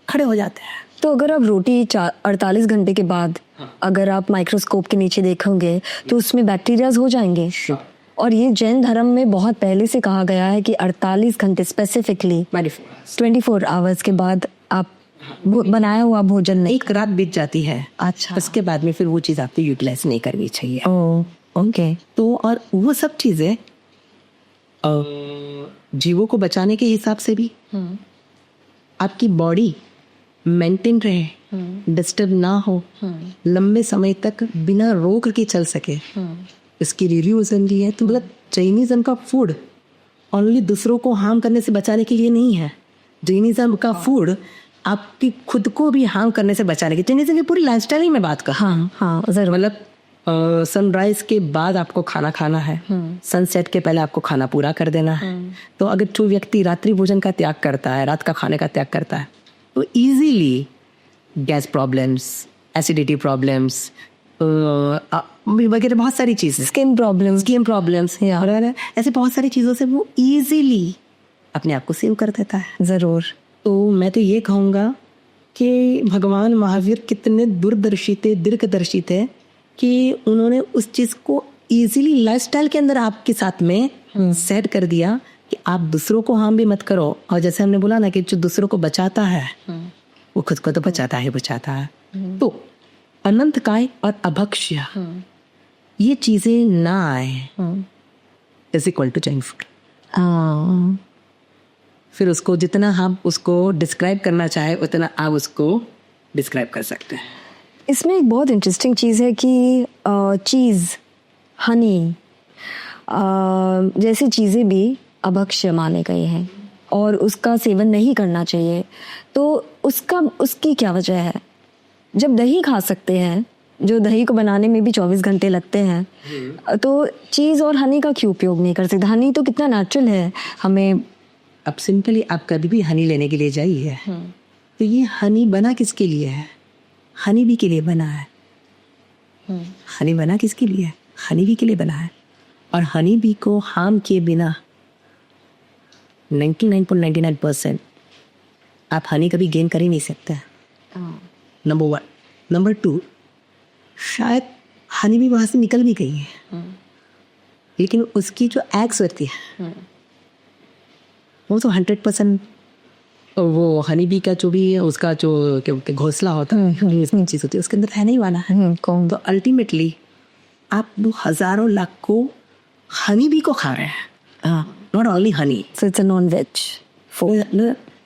खड़े हो जाते हैं। तो अगर आप रोटी 48 घंटे के बाद अगर आप माइक्रोस्कोप के नीचे देखोगे तो उसमें बैक्टीरियाज हो जाएंगे। और ये जैन धर्म में बहुत पहले से कहा गया है कि 48 घंटे स्पेसिफिकली 24 आवर्स के बाद आप बनाया हुआ भोजन नहीं, एक रात बीत जाती है। अच्छा, उसके बाद में फिर वो चीज़ आपको यूटिलाइज नहीं करनी चाहिए। ओके। तो और वो सब चीज़ें जीवों को बचाने के हिसाब से भी आपकी बॉडी मेंटेन रहे, डिस्टर्ब ना हो, लंबे समय तक बिना रोक के चल सके, इसकी रीजन भी है। तो मतलब जैनिज्म का फूड ओनली दूसरों को हार्म करने से बचाने के लिए नहीं है। जैनिज्म का फूड आपकी खुद को भी हार्म करने से बचाने के, जैनिज्म की पूरी लाइफस्टाइल ही मैं बात कर। हाँ जरूर। मतलब सनराइज के बाद आपको खाना खाना है, सनसेट के पहले आपको खाना पूरा कर देना है। तो अगर जो व्यक्ति रात्रि भोजन का त्याग करता है, रात का खाने का त्याग करता है, तो easily gas problems, acidity problems वगैरह बहुत सारी चीज़ें, स्किन प्रॉब्लम्स और ऐसे बहुत सारी चीज़ों से वो इजीली अपने आप को सेव कर देता है। ज़रूर। तो मैं तो ये कहूँगा कि भगवान महावीर कितने दूरदर्शी थे, दीर्घदर्शी थे कि उन्होंने उस चीज़ को इजीली लाइफस्टाइल के अंदर आपके साथ में सेट कर दिया कि आप दूसरों को हार्म भी मत करो। और जैसे हमने बोला ना कि जो दूसरों को बचाता है वो खुद को तो बचाता है। तो अनंत काय और अभक्ष्य ये चीजें ना आए is equal to junk food. फिर उसको जितना हम उसको डिस्क्राइब करना चाहे उतना आप उसको डिस्क्राइब कर सकते हैं। इसमें एक बहुत इंटरेस्टिंग चीज़ है कि चीज़, हनी जैसी चीज़ें भी अभक्ष्य माने गए हैं और उसका सेवन नहीं करना चाहिए। तो उसकी क्या वजह है? जब दही खा सकते हैं, जो दही को बनाने में भी 24 घंटे लगते हैं, तो चीज़ और हनी का क्यों उपयोग नहीं कर सकते? हनी तो कितना नेचुरल है हमें। अब सिंपली आप कभी भी हनी लेने के लिए जाइए तो ये हनी बना किसके लिए है? हनी बी के लिए बना है। हनी बना किसके लिए है? हनी बी के लिए बना है। और हनी बी को हार्म किए बिना 99.99% आप हनी कभी गेन कर ही नहीं सकते। नंबर 1। नंबर 2, शायद हनी बी वहाँ से निकल भी गई है, लेकिन उसकी जो एग्स होती है वो तो 100% वो हनी बी का जो भी उसका जो घोंसला होता है, चीज़ होती है, उसके अंदर रहने ही वाला है। तो अल्टीमेटली आप वो हजारों लाख को हनी बी को खा रहे हैं, not only honey. So it's a non veg food,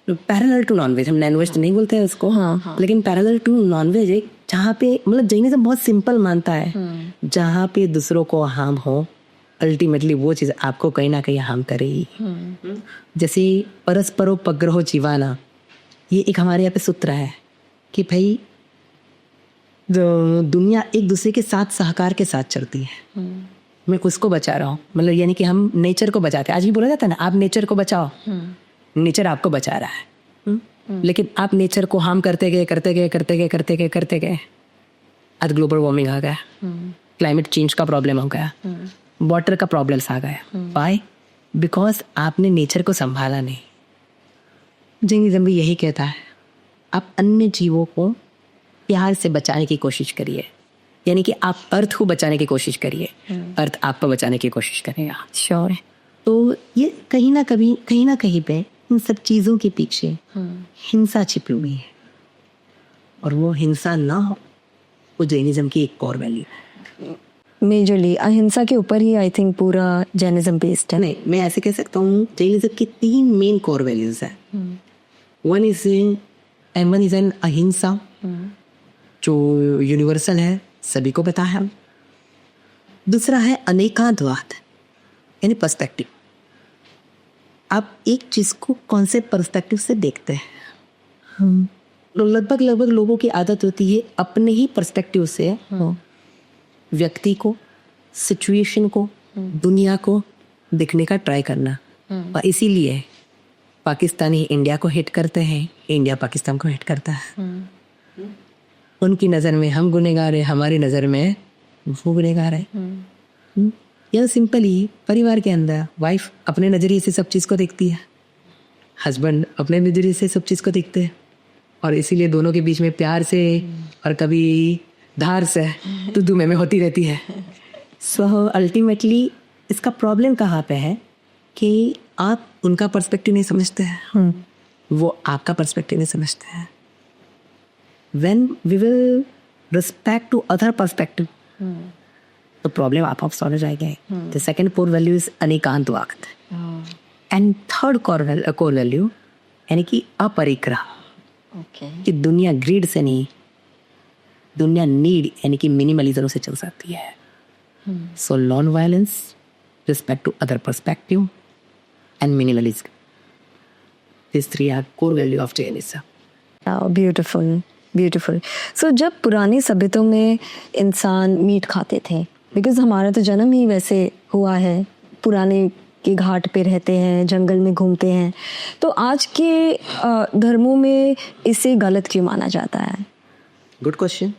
parallel to non veg. हम नॉन वेज तो नहीं बोलते हैं उसको, लेकिन पैरेलल टू नॉन वेज है, जहाँ पे मतलब जैनिज्म बहुत सिंपल मानता है, जहाँ पे दूसरों को हार्म हो अल्टीमेटली वो चीज़ आपको कहीं ना कहीं हार्म करेगी। जैसे परस्परोपग्रहो जीवाना, ये एक हमारे यहाँ पे सूत्र है कि भाई दुनिया एक दूसरे के साथ सहकार के साथ चलती है। मैं किसको बचा रहा हूँ, मतलब यानी कि हम नेचर को बचाते हैं। आज भी बोला जाता है ना, आप नेचर को बचाओ, नेचर आपको बचा रहा है। लेकिन आप नेचर को हार्म करते गए, आज ग्लोबल वार्मिंग आ गया, क्लाइमेट चेंज का प्रॉब्लम हो गया, वाटर का प्रॉब्लम्स आ गया। वाई? बिकॉज आपने नेचर को संभाला नहीं। जैनिज्म भी यही कहता है, आप अन्य जीवों को प्यार से बचाने की कोशिश करिए, यानी कि आप अर्थ को बचाने की कोशिश करिए, अर्थ आपको बचाने की कोशिश करेगा। श्योर। तो ये कहीं ना कहीं पे इन सब चीज़ों के पीछे हिंसा छिपी हुई है, और वो हिंसा ना हो वो जैनिज्म की एक कोर वैल्यू है। मेजरली अहिंसा के ऊपर ही आई थिंक पूरा जैनिज्म बेस्ड है। नहीं, मैं ऐसे कह सकता हूँ जैनिज्म की 3 मेन कोर वैल्यूज है। वन इज एन अहिंसा, जो यूनिवर्सल है, सभी को पता है। दूसरा है अनेकांतवाद, यानी पर्सपेक्टिव। आप एक चीज को कौन से पर्सपेक्टिव से देखते हैं। लगभग लोगों की आदत होती है अपने ही पर्सपेक्टिव से व्यक्ति को, सिचुएशन को, दुनिया को देखने का ट्राई करना। और इसीलिए पाकिस्तानी इंडिया को हिट करते हैं, इंडिया पाकिस्तान को हिट करता है। उनकी नज़र में हम गुनहगार हैं, हमारी नज़र में वो गुनहगार है। यह सिंपल ही परिवार के अंदर वाइफ अपने नज़रिए से सब चीज़ को देखती है, हस्बैंड अपने नज़रिए से सब चीज़ को देखते हैं, और इसीलिए दोनों के बीच में प्यार से और कभी धार से तो में होती रहती है। सो अल्टीमेटली इसका प्रॉब्लम कहाँ पे है कि आप उनका पर्सपेक्टिव नहीं समझते हैं, वो आपका पर्सपेक्टिव नहीं समझते हैं। When we will respect to other perspective, तो प्रॉब्लम आप सॉल्व हो जाएगा। The second core value is Anekantavada, and third core value यानी कि अपरिग्रह, कि दुनिया ग्रीड से नहीं, दुनिया नीड यानी कि मिनिमलिज्म से चल सकती है। So non violence, respect to other perspective and minimalism, this 3 are core value of Jainism. Beautiful. So जब पुरानी सभ्यताओं में इंसान मीट खाते थे, बिकॉज हमारा तो जन्म ही वैसे हुआ है, पुराने के घाट पे रहते हैं, जंगल में घूमते हैं, तो आज के धर्मों में इसे गलत क्यों माना जाता है? Good question.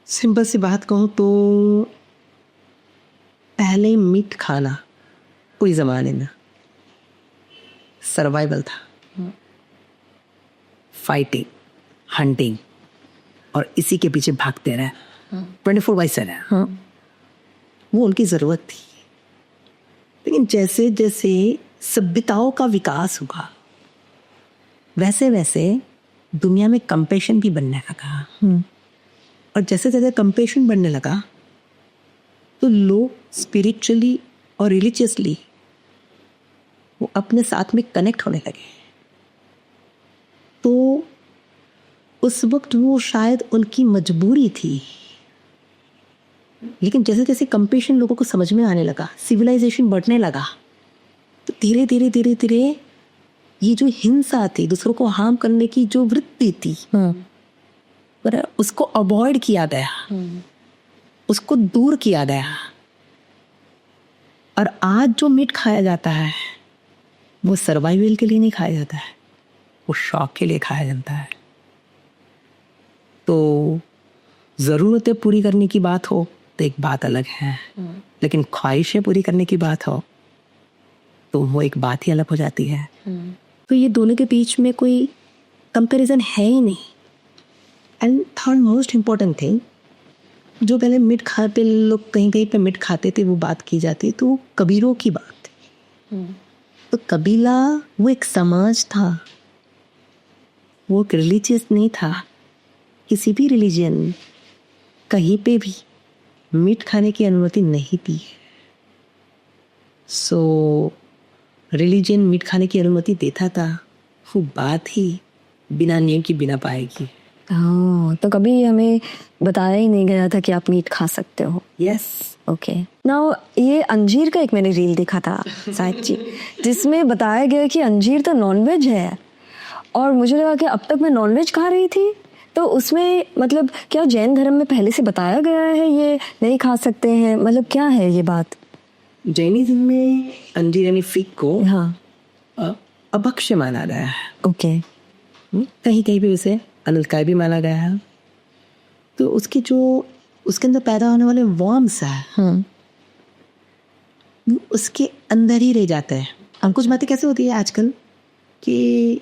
सिंपल सी बात कहूँ तो पहले मीट खाना कोई ज़माने में सर्वाइवल था, फाइटिंग, हंटिंग, और इसी के पीछे भागते रहे 24/7। वो उनकी ज़रूरत थी। लेकिन जैसे जैसे सभ्यताओं का विकास हुआ, वैसे वैसे दुनिया में कंपेशन भी बनने लगा। और जैसे जैसे कंपेशन बढ़ने लगा तो लोग स्पिरिचुअली और रिलीजियसली वो अपने साथ में कनेक्ट होने लगे। तो उस वक्त वो शायद उनकी मजबूरी थी, लेकिन जैसे जैसे कंपेशन लोगों को समझ में आने लगा, सिविलाइजेशन बढ़ने लगा, तो धीरे धीरे धीरे धीरे ये जो हिंसा थी, दूसरों को हार्म करने की जो वृत्ति थी, पर उसको अवॉइड किया गया, उसको दूर किया गया। और आज जो मीट खाया जाता है वो सर्वाइवल के लिए नहीं खाया जाता है, वो शौक के लिए खाया जाता है। तो ज़रूरतें पूरी करने की बात हो तो एक बात अलग है, लेकिन ख्वाहिशें पूरी करने की बात हो तो वो एक बात ही अलग हो जाती है। तो ये दोनों के बीच में कोई कंपैरिजन है ही नहीं। And third most important thing, जो पहले मीट खा पे लोग कहीं कहीं पे मीट खाते थे, वो बात की जाती तो कबीरों की बात थी। तो कबीला वो एक समाज था, वो एक रिलीजियस नहीं था। किसी भी रिलीजन कहीं पे भी मीट खाने की अनुमति नहीं थी। सो रिलीजन मीट खाने की अनुमति देता था, वो बात ही बिना नियम की बिना पाएगी। तो कभी हमें बताया ही नहीं गया था कि आप मीट खा सकते हो। यस। ओके, नाउ ये अंजीर का एक मैंने रील देखा था साहिद जी, जिसमें बताया गया कि अंजीर तो नॉनवेज है, और मुझे लगा कि अब तक मैं नॉनवेज खा रही थी। तो उसमें मतलब क्या जैन धर्म में पहले से बताया गया है ये नहीं खा सकते हैं, मतलब क्या है ये बात? जैनिज्म में अंजीर यानी फिग को हाँ अभक्ष्य माना गया है। ओके। कहीं कहीं पे उसे अनिलकाय भी माना गया है। तो उसकी जो उसके अंदर पैदा होने वाले वॉर्म्स है उसके अंदर ही रह जाते हैं। अब कुछ बातें कैसे होती है आजकल कि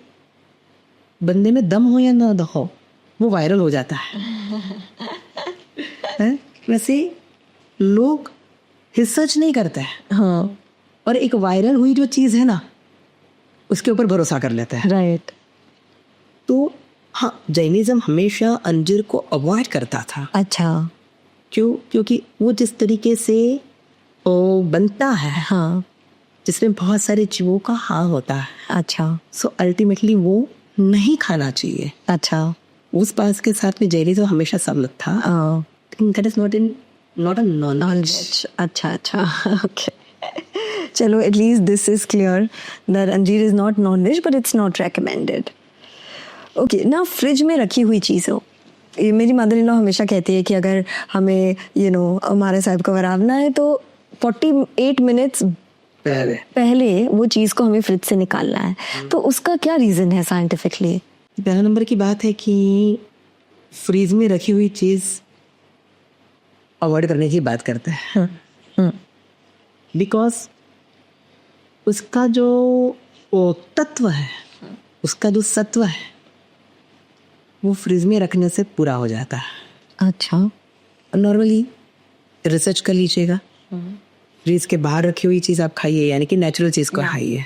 बंदे में दम हो या ना हो, वो वायरल हो जाता है? वैसे लोग रिसर्च नहीं करते हैं। हाँ, और एक वायरल हुई जो चीज़ है ना, उसके ऊपर भरोसा कर लेते हैं। राइट। तो हाँ, जैनिज्म हमेशा अंजीर को अवॉइड करता था। अच्छा। क्यों? क्योंकि वो जिस तरीके से वो बनता है, हाँ, जिसमें बहुत सारे जीवों का हार्म होता है। अच्छा सो अल्टीमेटली वो नहीं खाना चाहिए। अच्छा। उस बात के साथ में जैनिज्म हमेशा सहमत था। That is not a knowledge. अच्छा अच्छा, ओके। चलो, at least this is clear that anjeer is not non veg but it's not recommended. Okay, ना फ्रिज में रखी हुई चीज़ों, ये मेरी मदर इन लॉ हमेशा कहती है कि अगर हमें हमारे साहिब को वरावना है तो 48 मिनट्स पहले वो चीज़ को हमें फ्रिज से निकालना है। तो उसका क्या रीज़न है साइंटिफिकली? पहला नंबर की बात है कि फ्रीज में रखी हुई चीज़ अवॉइड करने की बात करते हैं, बिकॉज उसका जो वो तत्व है, उसका जो सत्व है, वो फ्रिज में रखने से पूरा हो जाता है। अच्छा। नॉर्मली रिसर्च कर लीजिएगा, फ्रीज के बाहर रखी हुई चीज़ आप खाइए, यानी कि नेचुरल चीज़ को खाइए,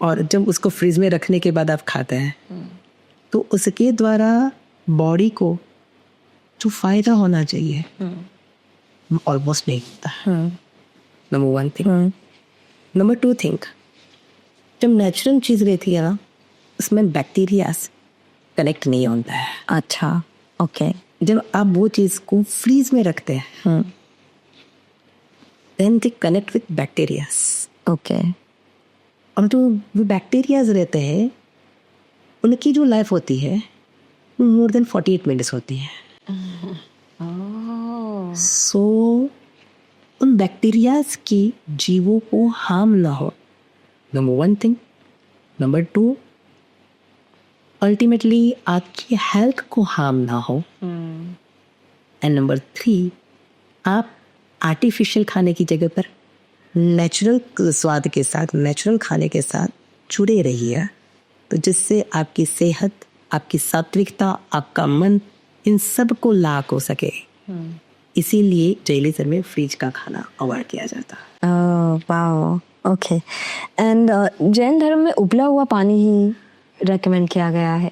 और जब उसको फ्रिज में रखने के बाद आप खाते हैं तो उसके द्वारा बॉडी को जो फायदा होना चाहिए ऑलमोस्ट नहीं होता। Number 1 thing. नंबर 2 थिंग, जब नेचुरल चीज़ रहती है ना, उसमें बैक्टीरिया कनेक्ट नहीं होता है। अच्छा, ओके। जब आप वो चीज़ को फ्रीज में रखते हैं then they connect with bacterias. Okay. और जो वो बैक्टीरियाज रहते हैं उनकी जो लाइफ होती है मोर देन 48 मिनट्स होती है। सो उन बैक्टीरियाज की जीवों को हार्म ना हो, नंबर 1 थिंग। नंबर 2, अल्टीमेटली आपकी हेल्थ को हार्म ना हो। एंड नंबर 3, आप आर्टिफिशियल खाने की जगह पर नेचुरल स्वाद के साथ, नेचुरल खाने के साथ जुड़े रहिए, तो जिससे आपकी सेहत, आपकी सात्विकता, आपका मन, इन सब को लाभ हो सके। इसीलिए जैनिज्म में फ्रिज का खाना अवॉइड किया जाता है। Wow, okay. एंड जैन धर्म में उबला हुआ पानी ही रेकमेंड किया गया है।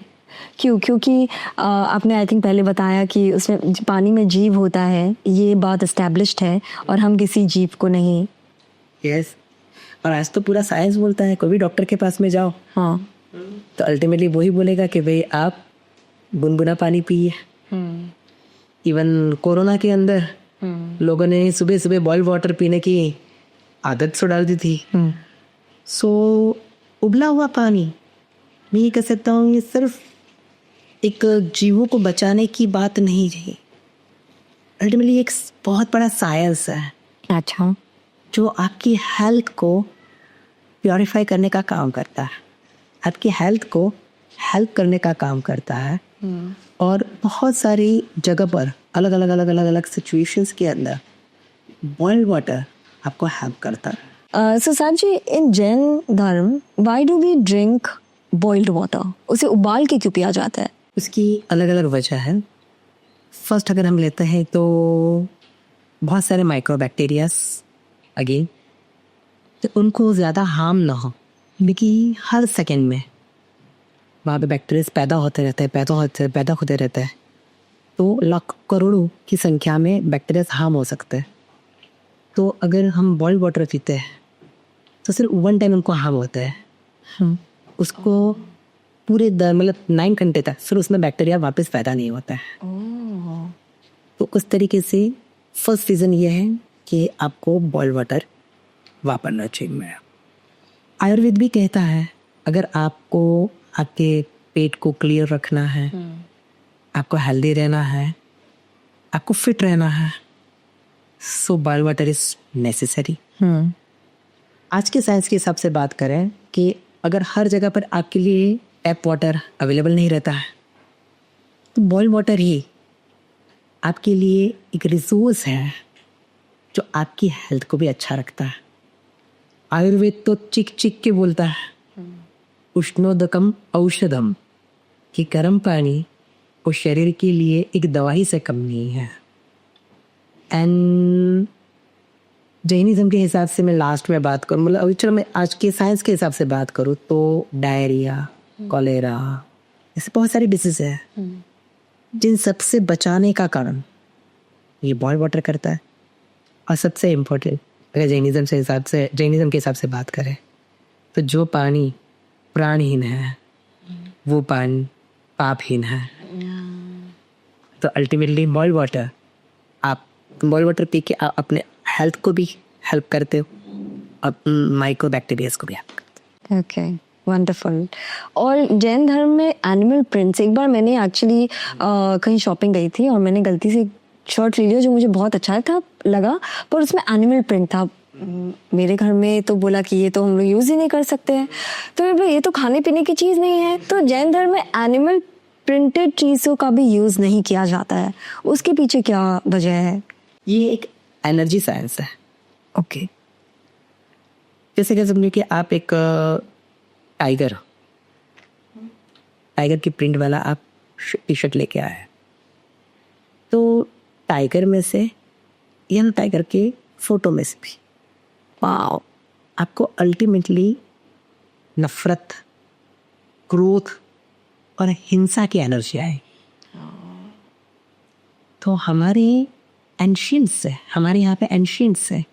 क्यों? क्योंकि आपने आई थिंक पहले बताया कि उसमें पानी में जीव होता है, ये बात एस्टैब्लिश्ड है और हम किसी जीव को नहीं। यस, और आज तो पूरा साइंस बोलता है, कोई भी डॉक्टर के पास में जाओ हाँ। तो अल्टीमेटली वही बोलेगा कि भाई आप गुनगुना पानी पिए। इवन कोरोना के अंदर लोगों ने सुबह सुबह बॉइल्ड वाटर पीने की आदत सो डाल दी थी। सो उबला हुआ पानी, मैं ये कह सकता हूँ, ये सिर्फ एक जीवों को बचाने की बात नहीं रही, अल्टीमेटली एक बहुत बड़ा साइंस है। अच्छा। जो आपकी हेल्थ को प्योरीफाई करने का काम करता है, आपकी हेल्थ को हेल्प करने का काम करता है। और बहुत सारी जगह पर अलग अलग सिचुएशंस के अंदर बॉइल्ड वाटर आपको हेल्प करता है। So Sanji, in Jain धर्म, why do we drink boiled water? उसे उबाल के क्यों पिया जाता है? उसकी अलग अलग वजह है। फर्स्ट अगर हम लेते हैं तो बहुत सारे माइक्रोबैक्टीरियास अगेन, तो उनको ज़्यादा हार्म ना हो, क्योंकि हर सेकेंड में वहाँ पे बैक्टीरियाज पैदा होते रहते हैं, तो लाख करोड़ों की संख्या में बैक्टीरियाज हार्म हो सकते हैं। तो अगर हम बॉइल्ड वाटर पीते हैं तो सिर्फ 1 टाइम उनको हार्म होता है। उसको पूरे मतलब 9 घंटे तक फिर उसमें बैक्टीरिया वापस पैदा नहीं होता है। तो उस तरीके से फर्स्ट रीज़न ये है कि आपको बॉइल्ड वाटर वापरना चाहिए। आयुर्वेद भी कहता है अगर आपको आपके पेट को क्लियर रखना है, आपको हेल्दी रहना है, आपको फिट रहना है, सो बॉइल्ड वाटर इज नेसेसरी। आज के साइंस के हिसाब से बात करें कि अगर हर जगह पर आपके लिए टैप वाटर अवेलेबल नहीं रहता है तो बॉइल्ड वाटर ही आपके लिए एक रिसोर्स है जो आपकी हेल्थ को भी अच्छा रखता है। आयुर्वेद तो चिक चिक के बोलता है उष्णोदकम औषधम, कि गर्म पानी वो शरीर के लिए एक दवाई से कम नहीं है। एंड जैनिज्म के हिसाब से मैं लास्ट में बात करूँ, मतलब अभी चलो मैं आज के साइंस के हिसाब से बात करूँ तो डायरिया, कॉलेरा, ऐसे बहुत सारी डिसीज है जिन सबसे बचाने का कारण ये बॉइल्ड वाटर करता है। और सबसे इम्पोर्टेंट अगर जैनिज्म के हिसाब से बात करें तो जो पानी प्राणहीन है वो पानी पापहीन है। तो अल्टीमेटली बॉइल्ड वाटर, आप बॉइल्ड वाटर पी के आप अपने हेल्थ को भी हेल्प करते हो और माइक्रोबैक्टीरियाज को भी हेल्प करते हो। Okay, wonderful. और जैन धर्म में एनिमल प्रिंट्स, एक बार मैंने एक्चुअली कहीं शॉपिंग गई थी और मैंने गलती से शर्ट ले लिया जो मुझे बहुत अच्छा लगा, पर उसमें एनिमल प्रिंट था। मेरे घर में तो बोला कि ये तो हम लोग यूज़ ही नहीं कर सकते हैं, तो मैं बोला ये तो खाने पीने की चीज़ नहीं है। तो जैन धर्म में एनिमल प्रिंटेड चीज़ों का भी यूज़ नहीं किया जाता है, उसके पीछे क्या वजह है? ये एक एनर्जी साइंस है। ओके। जैसे कह समझिए कि आप एक टाइगर की प्रिंट वाला आप टी शर्ट लेके आए, तो टाइगर में से या टाइगर के फोटो में से भी वाओ, आपको अल्टीमेटली नफरत, क्रोध और हिंसा की एनर्जी आए। तो हमारे यहाँ पे एंशियंट्स से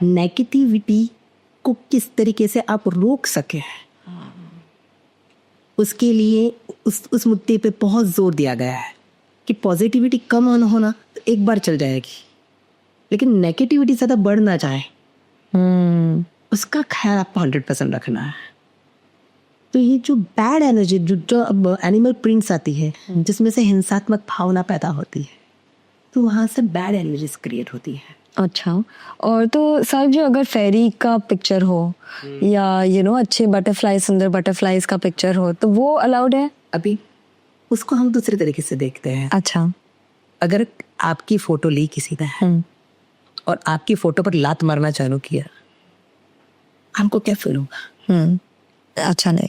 नेगेटिविटी को किस तरीके से आप रोक सके, उसके लिए उस मुद्दे पे बहुत जोर दिया गया है कि पॉजिटिविटी कम होना तो एक बार चल जाएगी, लेकिन नेगेटिविटी ज़्यादा बढ़ ना जाए, उसका ख्याल आपको 100% रखना है। तो ये जो बैड एनर्जी जो अब एनिमल प्रिंट्स आती है जिसमें से हिंसात्मक भावना पैदा होती है, तो वहाँ से बैड एनर्जीज क्रिएट होती है। अच्छा, और तो सर जो अगर फेरी का पिक्चर हो या अच्छे बटरफ्लाई, सुंदर बटरफ्लाईज का पिक्चर हो तो वो अलाउड है? अभी उसको हम दूसरे तरीके से देखते हैं। अच्छा, अगर आपकी फोटो ली किसी ने और आपकी फोटो पर लात मारना चालू किया, हमको क्या फील होगा? अच्छा नहीं।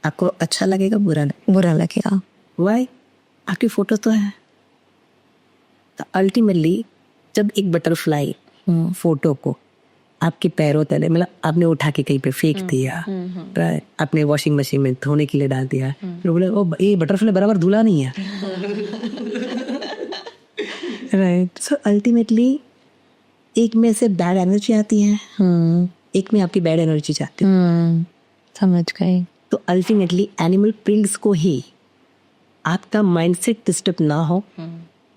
आपको अच्छा लगेगा? बुरा लगेगा। वाई? आपकी फोटो तो है। तो अल्टीमेटली जब एक बटरफ्लाई फोटो को आपके पैरों तले, मतलब आपने उठा के कहीं पे फेंक दिया, राइट, आपने वॉशिंग मशीन में धोने के लिए डाल दिया, फिर बोले ओ ये बटरफ्लाई बराबर धुला नहीं है, राइट। सो अल्टीमेटली एक में से बैड एनर्जी आती है, एक में आपकी बैड एनर्जी जाती है। समझ गई। तो अल्टीमेटली एनिमल प्रिंट्स को ही आपका माइंडसेट डिस्टर्ब ना हो,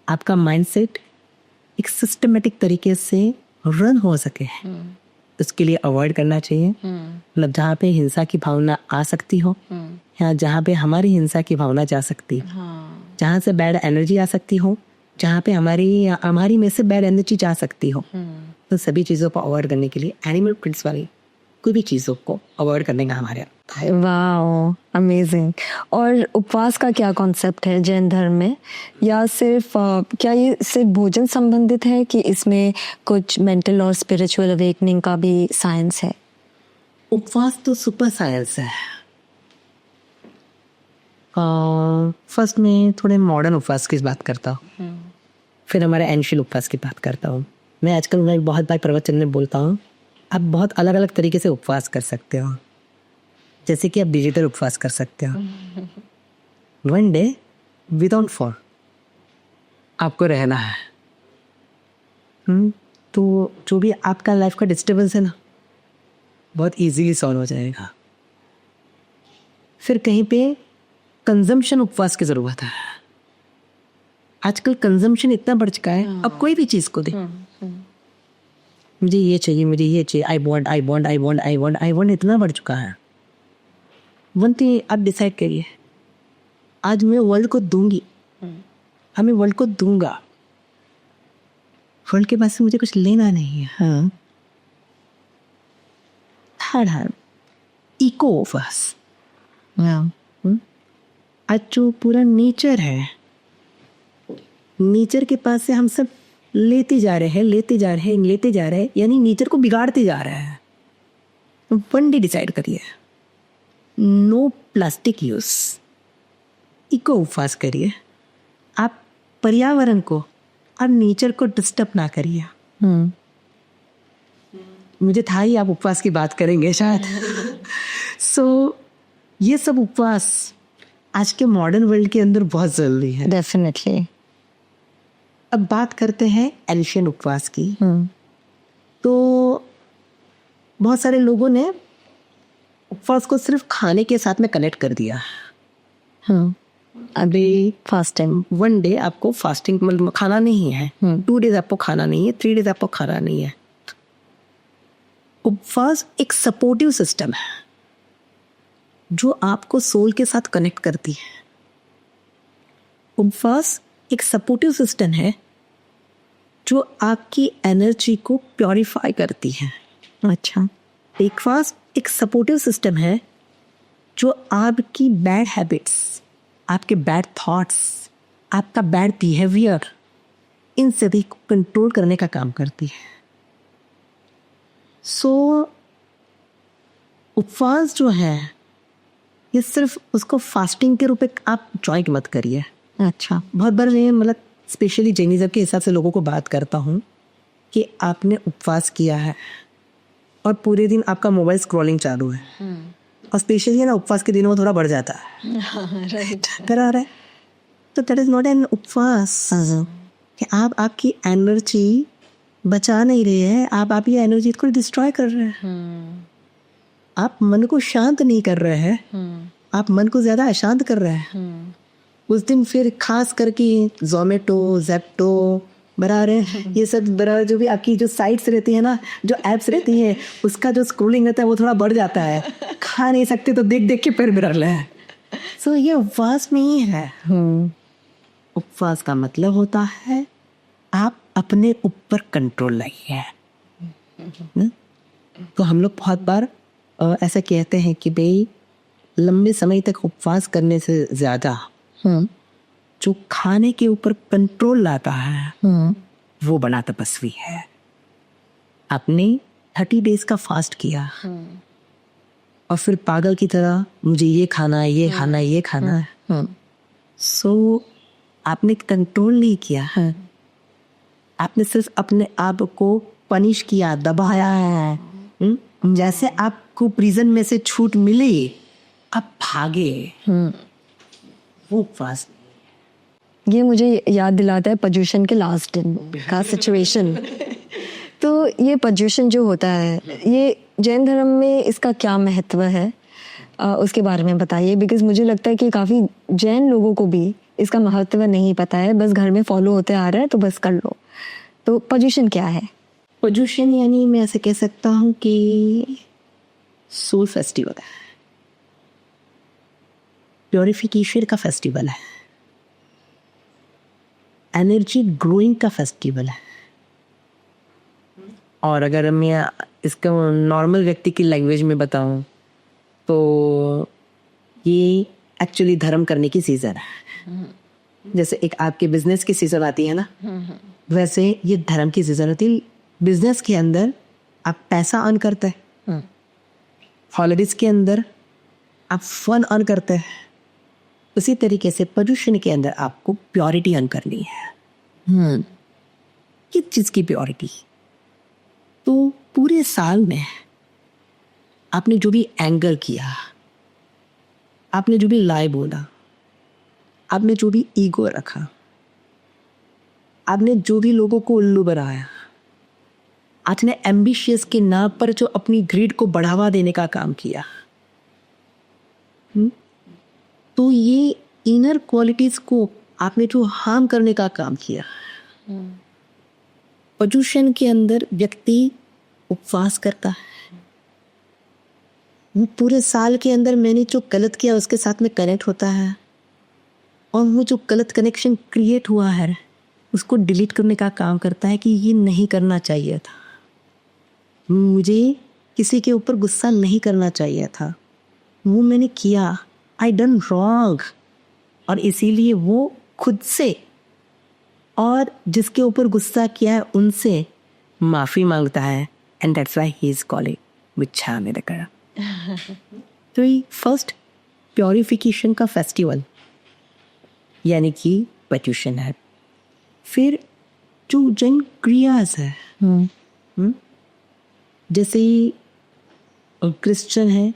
आपका माइंडसेट एक सिस्टमेटिक तरीके से रन हो सके, उसके लिए अवॉइड करना चाहिए। मतलब जहाँ पे हिंसा की भावना आ सकती हो या जहाँ पे हमारी हिंसा की भावना जा सकती हो, जहाँ से बैड एनर्जी आ सकती हो, जहाँ पे हमारी में से बैड एनर्जी जा सकती हो, तो सभी चीज़ों को अवॉइड करने के लिए एनिमल प्रिंट्स वाली कोई भी चीज़ों को अवॉइड करने का हमारे वाओ, अमेजिंग। और उपवास का क्या कॉन्सेप्ट है जैन धर्म में, या सिर्फ क्या ये सिर्फ भोजन संबंधित है कि इसमें कुछ मेंटल और स्पिरिचुअल अवेकनिंग का भी साइंस है? उपवास तो सुपर साइंस है। फर्स्ट में थोड़े मॉडर्न उपवास की बात करता हूँ, फिर हमारे एंशियल उपवास की बात करता हूँ। मैं आजकल मैं बहुत बार प्रवचन में बोलता हूँ, आप बहुत अलग अलग तरीके से उपवास कर सकते हो। जैसे कि आप डिजिटल उपवास कर सकते हो, 1 डे विदाउट फोन आपको रहना है। तो जो भी आपका लाइफ का डिस्टर्बेंस है ना, बहुत इजीली सॉल्व हो जाएगा। फिर कहीं पे कंजम्पशन उपवास की ज़रूरत है। आजकल कंजम्पशन इतना बढ़ चुका है, अब कोई भी चीज़ को दे, मुझे ये चाहिए, मुझे ये चाहिए, आई वॉन्ट इतना बढ़ चुका है। वन थिंग आप डिसाइड करिए, आज मैं वर्ल्ड को दूंगी, हमें वर्ल्ड को दूंगा, वर्ल्ड के पास से मुझे कुछ लेना नहीं है। थर्ड है इको उपवास। आज जो पूरा नेचर है, नेचर के पास से हम सब लेते जा रहे हैं, यानी नेचर को बिगाड़ते जा रहे हैं। तो 1 डे डिसाइड करिए, नो प्लास्टिक यूज, इको उपवास करिए। आप पर्यावरण को और नेचर को डिस्टर्ब ना करिए। मुझे था ही आप उपवास की बात करेंगे शायद। सो ये सब उपवास आज के मॉडर्न वर्ल्ड के अंदर बहुत जरूरी है। डेफिनेटली। अब बात करते हैं एंशिएंट उपवास की। तो बहुत सारे लोगों ने उपवास को सिर्फ खाने के साथ में कनेक्ट कर दिया। अभी फास्टिंग 1 डे आपको फास्टिंग मतलब खाना नहीं है, 2 डेज आपको खाना नहीं है, 3 डेज आपको खाना नहीं है। उपवास एक सपोर्टिव सिस्टम है जो आपको सोल के साथ कनेक्ट करती है। उपवास एक सपोर्टिव सिस्टम है जो आपकी एनर्जी को प्योरीफाई करती है। अच्छा। उपवास एक सपोर्टिव सिस्टम है जो आपकी बैड हैबिट्स, आपके बैड थॉट्स, आपका बैड बिहेवियर, इन सभी को कंट्रोल करने का काम करती है। सो उपवास जो है ये सिर्फ उसको फास्टिंग के रूप में आप ज्वाइन मत करिए। अच्छा। बहुत बार मैं मतलब स्पेशली जैनिज्म के हिसाब से लोगों को बात करता हूँ कि आपने उपवास किया है और पूरे दिन आपका मोबाइल स्क्रॉलिंग चालू है, और स्पेशली ना उपवास के दिनों में थोड़ा बढ़ जाता है। राइट। आ रहा है, तो दैट इज नॉट एन उपवास। कि आप आपकी एनर्जी बचा नहीं रहे हैं, आप ये एनर्जी को डिस्ट्रॉय कर रहे हैं। आप मन को शांत नहीं कर रहे हैं, आप मन को ज्यादा अशांत कर रहे हैं। उस दिन फिर खास करके जोमेटो, जेप्टो बरा रहे, ये सब बरा, जो भी आपकी जो साइट्स रहती है ना, जो एप्स रहती हैं, उसका जो स्क्रोलिंग रहता है वो थोड़ा बढ़ जाता है। खा नहीं सकते तो देख देख के फिर बिरड़ ले। सो ये उपवास में ही है। उपवास का मतलब होता है आप अपने ऊपर कंट्रोल लाइए। तो हम लोग बहुत बार ऐसा कहते हैं कि भाई लंबे समय तक उपवास करने से ज्यादा जो खाने के ऊपर कंट्रोल लाता है वो बड़ा तपस्वी है। आपने 30 डेज का फास्ट किया और फिर पागल की तरह मुझे ये खाना है, ये खाना है, ये खाना है। सो आपने कंट्रोल नहीं किया, आपने सिर्फ अपने आप को पनिश किया, दबाया है, जैसे आपको प्रिजन में से छूट मिली, आप भागे, वो फास्ट। ये मुझे याद दिलाता है पर्युषण के लास्ट दिन का सिचुएशन। तो ये पर्युषण जो होता है, ये जैन धर्म में इसका क्या महत्व है, उसके बारे में बताइए। बिकॉज मुझे लगता है कि काफ़ी जैन लोगों को भी इसका महत्व नहीं पता है, बस घर में फॉलो होते आ रहा है तो बस कर लो। तो पर्युषण क्या है? पर्युषण यानी मैं ऐसे कह सकता हूँ कि सोल फेस्टिवल है, प्योरिफिकेशन का फेस्टिवल है, एनर्जी ग्रोइंग का फेस्टिवल है। और अगर मैं इसका नॉर्मल व्यक्ति की लैंग्वेज में बताऊं तो ये एक्चुअली धर्म करने की सीज़न है। जैसे एक आपके बिजनेस की सीज़न आती है ना, वैसे ये धर्म की सीज़न होती है। बिजनेस के अंदर आप पैसा अर्न करते हैं, हॉलिडेज के अंदर आप फन अर्न करते हैं, उसी तरीके से पर्युषण के अंदर आपको प्योरिटी अर्न करनी है। किस चीज़ की प्योरिटी? तो पूरे साल में आपने जो भी एंगर किया, आपने जो भी लाई बोला, आपने जो भी ईगो रखा, आपने जो भी लोगों को उल्लू बनाया, आपने एम्बिशियस के नाम पर जो अपनी ग्रीड को बढ़ावा देने का काम किया, तो ये इनर क्वालिटीज को आपने जो हार्म करने का काम किया। पर्युषण के अंदर व्यक्ति उपवास करता है, वो पूरे साल के अंदर मैंने जो गलत किया उसके साथ में कनेक्ट होता है, और वो जो गलत कनेक्शन क्रिएट हुआ है उसको डिलीट करने का काम करता है कि ये नहीं करना चाहिए था, मुझे किसी के ऊपर गुस्सा नहीं करना चाहिए था, वो मैंने किया, आई डन रॉन्ग। और इसीलिए वो खुद से और जिसके ऊपर गुस्सा किया है उनसे माफ़ी मांगता है, and that's why he is calling मिच्छामिदकरा। तो ये फर्स्ट प्योरिफिकेशन का फेस्टिवल यानी कि पर्युषण है। फिर जो जैन क्रियास है, जैसे क्रिश्चियन है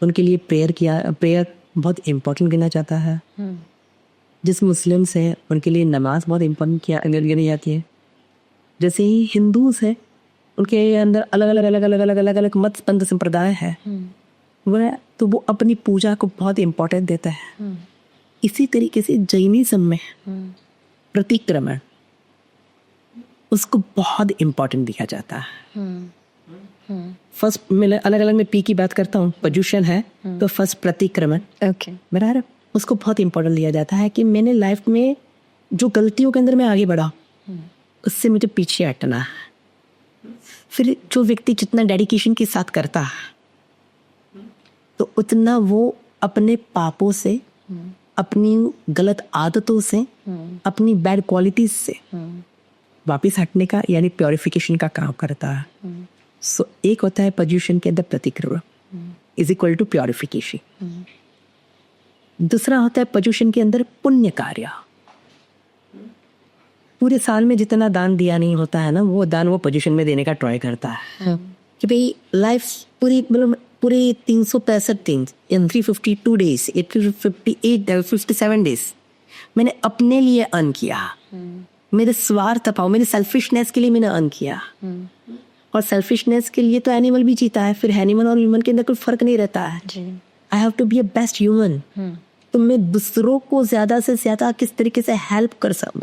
उनके लिए प्रेयर बहुत इम्पोर्टेंट गिना जाता है। जिस मुस्लिम्स हैं उनके लिए नमाज बहुत इम्पोर्टेंट गिनी जाती है। जैसे ही हिंदूज हैं उनके अंदर अलग अलग मत पंथ संप्रदाय है, वह तो वो अपनी पूजा को बहुत इम्पोर्टेंट देता है। इसी तरीके से जैनिज्म में प्रतिक्रमण उसको बहुत इम्पोर्टेंट दिया जाता है। फर्स्ट मैं अलग अलग में पी की बात करता हूँ, पर्युषण है तो फर्स्ट प्रतिक्रमण, ओके, बराबर, उसको बहुत इम्पोर्टेंट लिया जाता है कि मैंने लाइफ में जो गलतियों के अंदर मैं आगे बढ़ा उससे मुझे पीछे हटना है। फिर जो व्यक्ति जितना डेडिकेशन के साथ करता है तो उतना वो अपने पापों से, अपनी गलत आदतों से, अपनी बैड क्वालिटीज से वापस हटने का यानी प्योरिफिकेशन का काम करता है। सो एक होता है पर्युषण के अंदर प्रतिक्रमण इज इक्वल टू प्योरिफिकेशन। दूसरा होता है पर्युषण के अंदर पुण्य कार्य। पूरे साल में जितना दान दिया नहीं होता है ना, वो दान वो पर्युषण में देने का ट्राई करता है कि भाई लाइफ पूरे 365 दिन इन 352 डेज 858 57 डेज मैंने अपने लिए अर्न किया, मेरे स्वार्थ पाओ, मेरे सेल्फिशनेस के लिए मैंने अर्न किया। और सेल्फिशनेस के लिए तो एनिमल भी जीता है, फिर एनिमल और ह्यूमन के अंदर कोई फर्क नहीं रहता है। I have to be a best human. तो मैं दूसरों को ज्यादा से ज्यादा किस तरीके से हेल्प कर सकूं,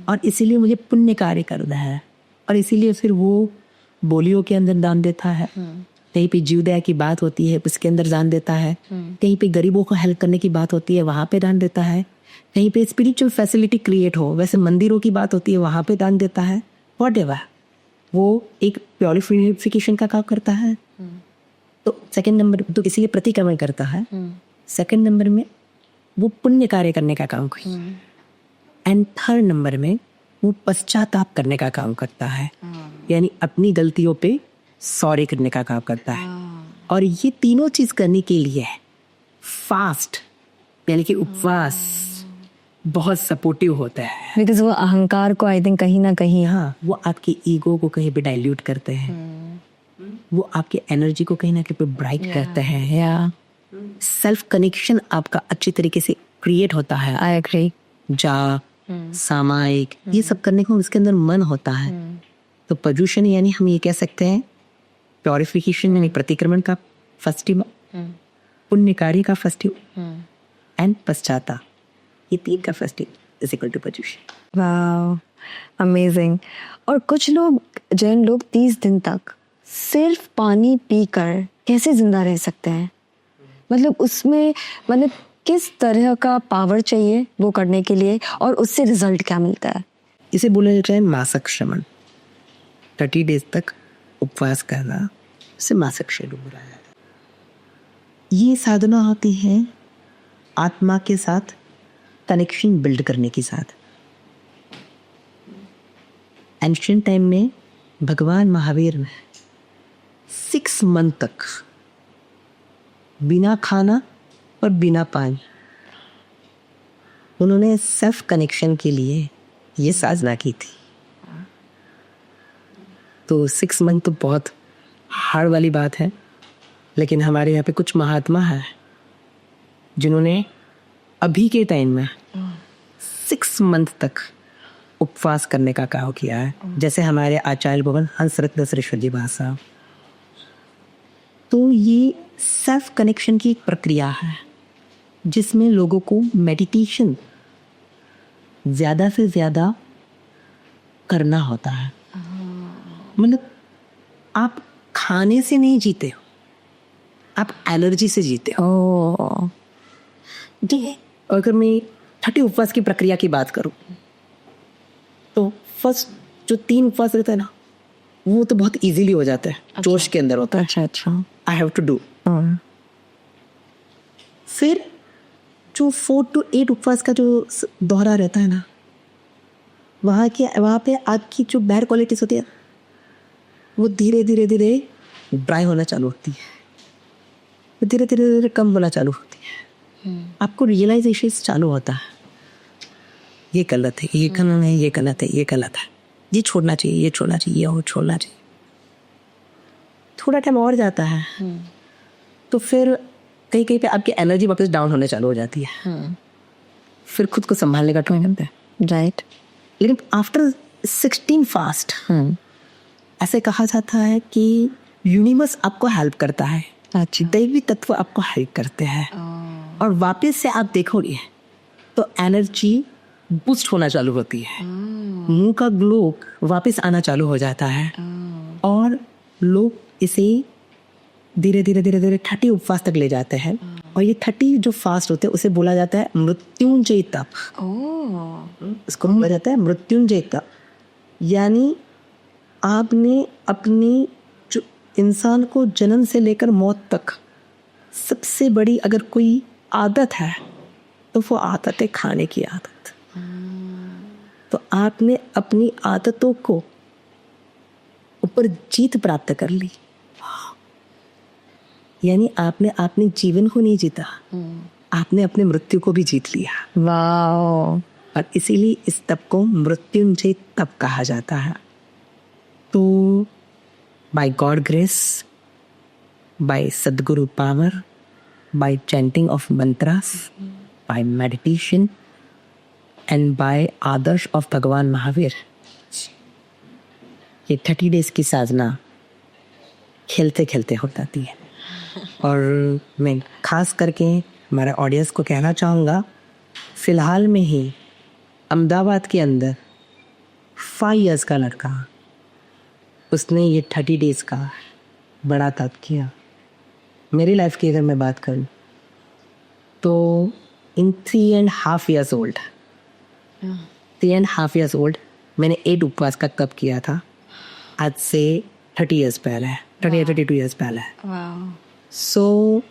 और इसीलिए मुझे पुण्य कार्य करना है। और इसीलिए फिर वो बोलियों के अंदर दान देता है, कहीं पे जीवदया की बात होती है उसके अंदर दान देता है, कहीं पे गरीबों को हेल्प करने की बात होती है वहां पे दान देता है, कहीं पे स्पिरिचुअल फैसिलिटी क्रिएट हो, वैसे मंदिरों की बात होती है वहां पे दान देता है। व्हाटएवर, वो एक प्योरिफिकेशन का काम करता है। तो सेकंड नंबर तो किसी के प्रतिक्रमण करता है, सेकंड नंबर में वो पुण्य कार्य करने का काम करता है, एंड थर्ड नंबर में वो पश्चाताप करने का काम करता है, यानी अपनी गलतियों पे सॉरी करने का काम करता है। और ये तीनों चीज करने के लिए फास्ट यानी कि उपवास, बहुत सपोर्टिव होता है। बिकॉज वो अहंकार को आई थिंक कहीं ना कहीं हाँ, वो आपकी ईगो को कहीं पे डाइल्यूट करते हैं, वो आपकी एनर्जी को कहीं ना कहीं पे ब्राइट करते हैं। या सेल्फ कनेक्शन आपका अच्छी तरीके से क्रिएट होता है। I agree. जाप, सामायिक, ये सब करने को उसके अंदर मन होता है। तो पर्यूषण यानी हम ये कह सकते हैं प्योरिफिकेशन यानी प्रतिक्रमण का फेस्टिवल, पुण्य कार्य का फेस्टिवल एंड पश्चाताप, ये तीन का festival is equal to Paryushan. Wow, amazing. और कुछ लोग, जैन लोग 30 दिन तक सिर्फ पानी पीकर कैसे जिंदा रह सकते हैं? मतलब उसमें मतलब किस तरह का पावर चाहिए वो करने के लिए, और उससे रिजल्ट क्या मिलता है? इसे बोला जाता है मासक श्रमण। 30 डेज तक उपवास करना, उसे मासक श्रमण बोला जाता है। ये साधना होती है आत्मा के साथ कनेक्शन बिल्ड करने के साथ। एंशिएंट टाइम में भगवान महावीर ने 6 मंथ तक बिना खाना और बिना पानी, उन्होंने सेल्फ कनेक्शन के लिए ये साधना की थी। तो 6 मंथ तो बहुत हार्ड वाली बात है, लेकिन हमारे यहाँ पे कुछ महात्मा हैं जिन्होंने अभी के टाइम में 6 मंथ तक उपवास करने का काम किया है। जैसे हमारे आचार्य भवन हंसरत्न श्रेष्ठ जी भाषा। तो ये सेल्फ कनेक्शन की एक प्रक्रिया है जिसमें लोगों को मेडिटेशन ज़्यादा से ज़्यादा करना होता है। मतलब आप खाने से नहीं जीते हो, आप एनर्जी से जीते हो। ओह, ठीक है। अगर मैं 30 उपवास की प्रक्रिया की बात करूं तो फर्स्ट जो 3 उपवास रहता है ना, वो तो बहुत इजीली हो जाता है, जोश के अंदर होता है। अच्छा। I have to do. फिर जो 4 to 8 उपवास का जो दोहरा रहता है ना, वहाँ पे आपकी जो बैड क्वालिटीज होती है वो धीरे धीरे धीरे ड्राई होना चालू होती है, धीरे धीरे धीरे कम होना चालू होती है। आपको रियलाइजेशन चालू होता है, ये गलत है, ये गलत है, ये गलत है, ये गलत है, ये छोड़ना चाहिए, ये छोड़ना चाहिए, ये और छोड़ना चाहिए। थोड़ा टाइम और जाता है तो फिर कहीं कहीं पे आपकी एनर्जी वापस डाउन होने चालू हो जाती है। फिर खुद को संभालने का टाइम मिलता है, राइट। लेकिन आफ्टर 16 फास्ट ऐसे कहा जाता है कि यूनिवर्स आपको हेल्प करता है, दैवी तत्व आपको हेल्प करते हैं, और वापस से आप देखोगे तो एनर्जी बूस्ट होना चालू होती है, मुंह का ग्लो वापस आना चालू हो जाता है, और लोग इसे धीरे धीरे धीरे धीरे 30 उपवास तक ले जाते हैं। और ये 30 जो फास्ट होते हैं उसे बोला जाता है मृत्युंजय तप। इसको बोला जाता है मृत्युंजय तप। यानी आपने अपनी जो इंसान को जन्म से लेकर मौत तक सबसे बड़ी अगर कोई आदत है तो वो आदत है खाने की आदत। तो आपने अपनी आदतों को ऊपर जीत प्राप्त कर ली, यानी आपने अपने जीवन को नहीं जीता, आपने अपने मृत्यु को भी जीत लिया। वाओ। और इसीलिए इस तप को मृत्युंजय तप कहा जाता है। तो by God grace, by Sadguru power, by chanting of mantras, by meditation and by aadarsh of Bhagwan Mahavir, ये 30 डेज की साधना खेलते खेलते हो जाती है। और मैं खास करके हमारे ऑडियंस को कहना चाहूँगा, फ़िलहाल में ही अहमदाबाद के अंदर 5 इयर्स का लड़का, उसने ये 30 डेज का बड़ा तप किया। मेरी लाइफ की अगर मैं बात करूँ तो इन 3.5 years old, 3.5 years old मैंने 8 उपवास का तप किया था, आज से 30 years पहले, 32 years पहले। सो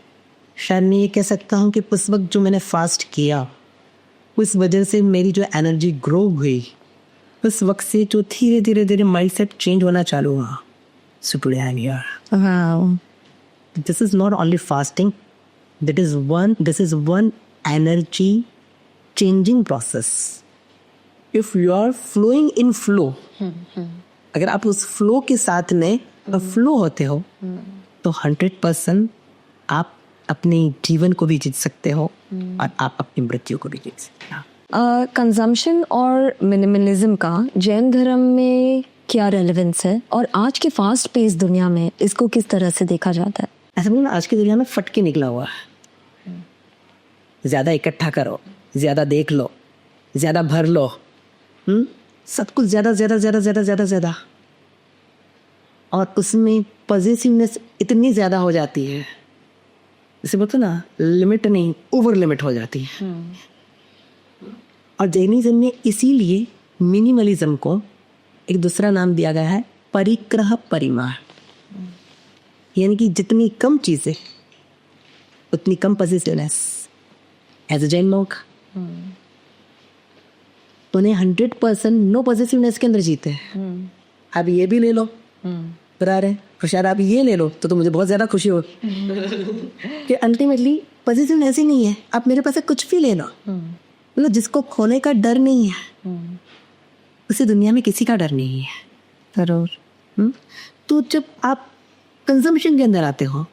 शायद मैं ये कह सकता हूँ कि उस वक्त जो मैंने फास्ट किया उस वजह से मेरी जो एनर्जी ग्रो हुई, उस वक्त से जो धीरे धीरे धीरे माइंडसेट चेंज होना चालू हुआ। So today I am here. This is not only fasting, this is one energy changing process. If you are flowing in flow, अगर आप उस फ्लो के साथ में फ्लो होते हो तो 100% आप अपने जीवन को भी जीत सकते हो और आप अपनी मृत्यु को भी जीत सकते हो। कंजम्पशन और मिनिमलिज्म का जैन धर्म में क्या रेलेवेंस है और आज के फास्ट पेस दुनिया में इसको किस तरह से देखा जाता है? ऐसा बोलो ना, आज की दुनिया में फटके निकला हुआ है। ज्यादा इकट्ठा करो, ज्यादा देख लो, ज्यादा भर लो, सब कुछ ज्यादा ज्यादा ज्यादा ज्यादा ज्यादा ज्यादा, और उसमें पॉजिटिवनेस इतनी ज्यादा हो जाती है, जैसे बोलते ना, लिमिट नहीं ओवर लिमिट हो जाती है। और जैनिज्म में इसीलिए मिनिमलिज्म को एक दूसरा नाम दिया गया है, परिग्रह परिमाण, यानी कि जितनी कम चीजें उतनी कम पॉजिटिवनेस। एज अ जैन लोग उन्हें 100% नो पॉजिटिवनेस के अंदर जीते हैं। आप ये भी ले लो, बता रहे खुशार, आप ये ले लो तो मुझे बहुत ज्यादा खुशी हो कि अल्टीमेटली पॉजिटिवनेस ही नहीं है। आप मेरे पास से कुछ भी ले लो, मतलब जिसको खोने का डर नहीं है उसे दुनिया में किसी का डर नहीं है। जरूर। तो जब आप कंजम्पशन के अंदर आते हो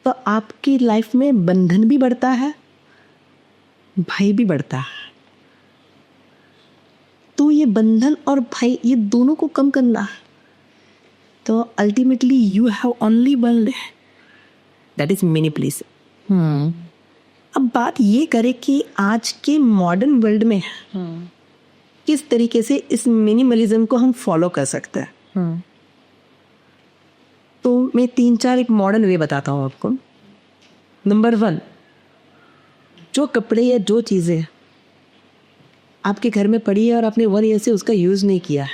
तो आपकी लाइफ में बंधन भी बढ़ता है, भय भी बढ़ता है। तो ये बंधन और भय, ये दोनों को कम करना है, तो ultimately you have only one, that is minimalism. अब बात ये करें कि आज के मॉडर्न वर्ल्ड में किस तरीके से इस मिनिमलिज्म को हम फॉलो कर सकते हैं। तो मैं 3-4 एक मॉडर्न वे बताता हूँ आपको। नंबर 1, जो कपड़े या जो चीज़ें आपके घर में पड़ी है और आपने 1 ईयर से उसका यूज़ नहीं किया है,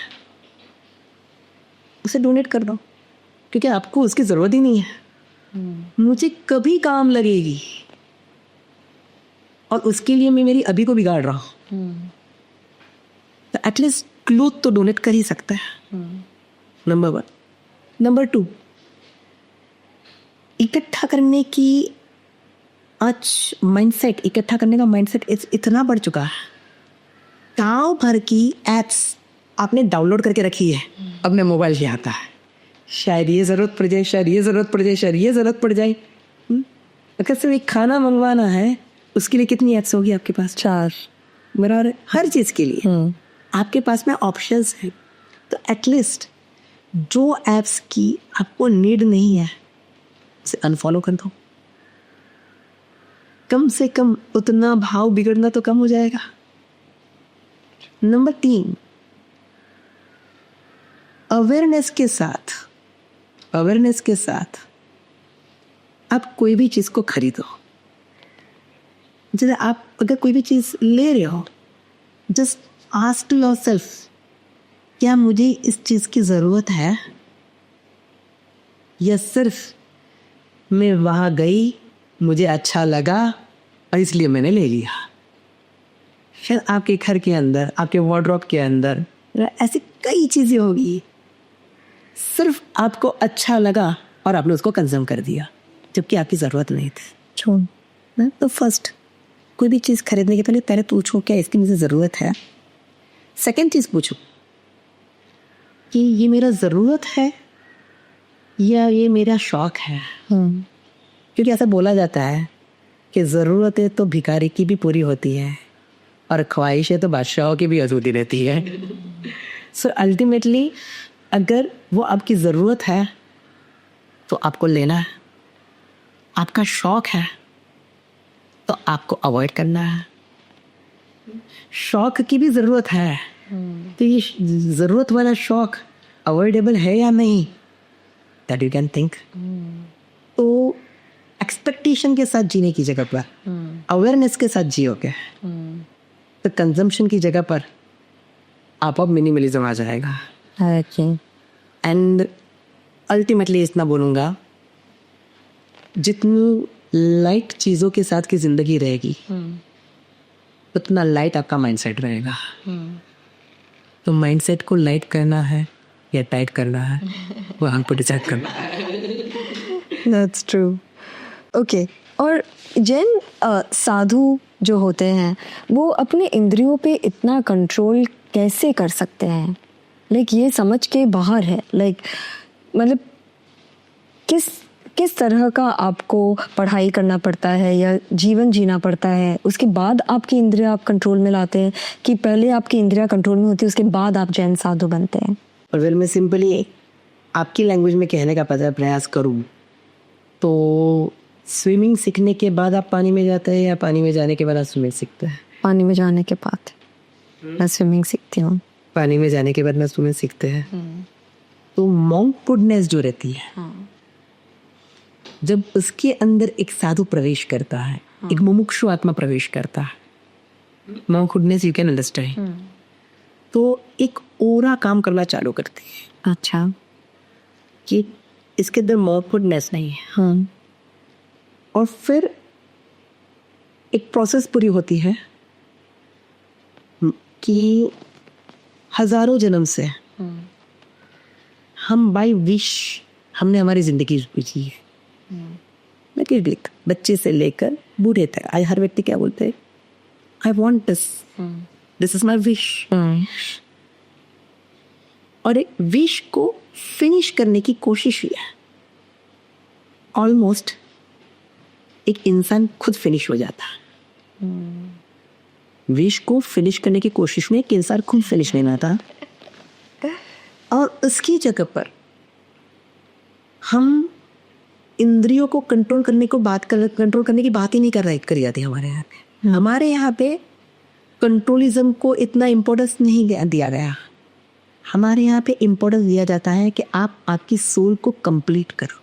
उसे डोनेट कर दो, क्योंकि आपको उसकी ज़रूरत ही नहीं है। मुझे कभी काम लगेगी और उसके लिए मैं मेरी अभी को बिगाड़ रहा हूँ, तो एटलीस्ट क्लोथ तो डोनेट कर ही सकता है। नंबर 1। नंबर 2, इकट्ठा करने की आज माइंडसेट, इकट्ठा करने का माइंडसेट इतना बढ़ चुका है। गाँव भर की एप्स आपने डाउनलोड करके रखी है, अपने मोबाइल से आता है, शायद ये ज़रूरत पड़ जाए, शायद ये ज़रूरत पड़ जाए, शायद ये ज़रूरत पड़ जाए। अगर सिर्फ एक खाना मंगवाना है, उसके लिए कितनी एप्स होगी आपके पास? 4। बराबर। हर चीज़ के लिए आपके पास में ऑप्शंस हैं। तो एटलीस्ट जो एप्स की आपको नीड नहीं है उसे अनफॉलो कर दो। कम से कम उतना भाव बिगड़ना तो कम हो जाएगा। नंबर 3, अवेयरनेस के साथ आप कोई भी चीज़ को खरीदो। जैसे आप अगर कोई भी चीज़ ले रहे हो, जस्ट आस्क टू योरसेल्फ, क्या मुझे इस चीज़ की ज़रूरत है, या सिर्फ मैं वहाँ गई, मुझे अच्छा लगा और इसलिए मैंने ले लिया। शायद आपके घर के अंदर, आपके वार्डरोब के अंदर ऐसी कई चीज़ें होगी, सिर्फ आपको अच्छा लगा और आपने उसको कंज्यूम कर दिया, जबकि आपकी ज़रूरत नहीं थी। तो फर्स्ट, कोई भी चीज़ खरीदने के पहले पूछो क्या इसकी मुझे ज़रूरत है। सेकंड चीज़ पूछो कि ये मेरा ज़रूरत है या ये मेरा शौक़ है। क्योंकि ऐसा बोला जाता है कि ज़रूरतें तो भिखारी की भी पूरी होती है और ख्वाहिशें तो बादशाहों की भी अधूरी रहती है। सो अल्टीमेटली अगर वो आपकी ज़रूरत है तो आपको लेना है, आपका शौक़ है तो आपको अवॉइड करना है। शौक़ की भी ज़रूरत है, तो ये ज़रूरत वाला शौक़ अवॉइडेबल है या नहीं, दैट यू कैन थिंक। तो एक्सपेक्टेशन के साथ जीने की जगह पर अवेयरनेस के साथ जियोगे तो कंजम्पशन की जगह पर आप मिनिमलिज्म आ जाएगा। एंड अल्टीमेटली इतना बोलूँगा, जितनी लाइट चीज़ों के साथ की ज़िंदगी रहेगी उतना लाइट आपका माइंडसेट रहेगा। तो माइंडसेट को लाइट करना है या टाइट करना है वो हमको डिसाइड करना है। That's true. Okay. और जैन साधु जो होते हैं वो अपने इंद्रियों पे इतना कंट्रोल कैसे कर सकते हैं? लाइक ये समझ के बाहर है। लाइक मतलब किस तरह का आपको पढ़ाई करना पड़ता है या जीवन जीना पड़ता है, उसके बाद आपकी इंद्रियां आप कंट्रोल में लाते हैं, कि पहले आपकी इंद्रियां कंट्रोल में होती है उसके बाद आप जैन साधु बनते हैं? और फिर मैं सिंपली आपकी लैंग्वेज में कहने का प्रयास करूँ तो स्विमिंग सीखने के बाद आप पानी में जाते हैं या पानी में जाने के बाद आप स्विमिंग सीखते हैं? पानी में जाने के बाद मैं स्विमिंग सीखती हूँ। पानी में जाने के बाद मैं स्विमिंग सीखते हैं। तो मॉन्कहुडनेस जो रहती है, जब उसके अंदर एक साधु प्रवेश करता है, एक मुमुक्षु आत्मा प्रवेश करता है, मॉन्कहुडनेस यू कैन अंडरस्टैंड, तो एक ओरा काम करना चालू करती है। अच्छा, कि इसके अंदर मॉन्कहुडनेस नहीं है। हाँ। और फिर एक प्रोसेस पूरी होती है कि हजारों जन्म से हम बाय विश हमने हमारी जिंदगी जी है। मैं क्या देख, बच्चे से लेकर बूढ़े तक हर व्यक्ति क्या बोलते हैं, I want this is my wish. और एक विश को फिनिश करने की कोशिश हुई है। ऑलमोस्ट एक इंसान खुद फिनिश हो जाता है। विश को फिनिश करने की कोशिश में एक इंसान खुद फिनिश नहीं होता, और उसकी जगह पर हम इंद्रियों को कंट्रोल करने की बात ही नहीं करी जाती हमारे यहाँ पे। हमारे यहाँ पे कंट्रोलिज्म को इतना इम्पोर्टेंस नहीं दिया गया। हमारे यहाँ पे इम्पोर्टेंस दिया जाता है कि आप आपकी सोल को कंप्लीट करो,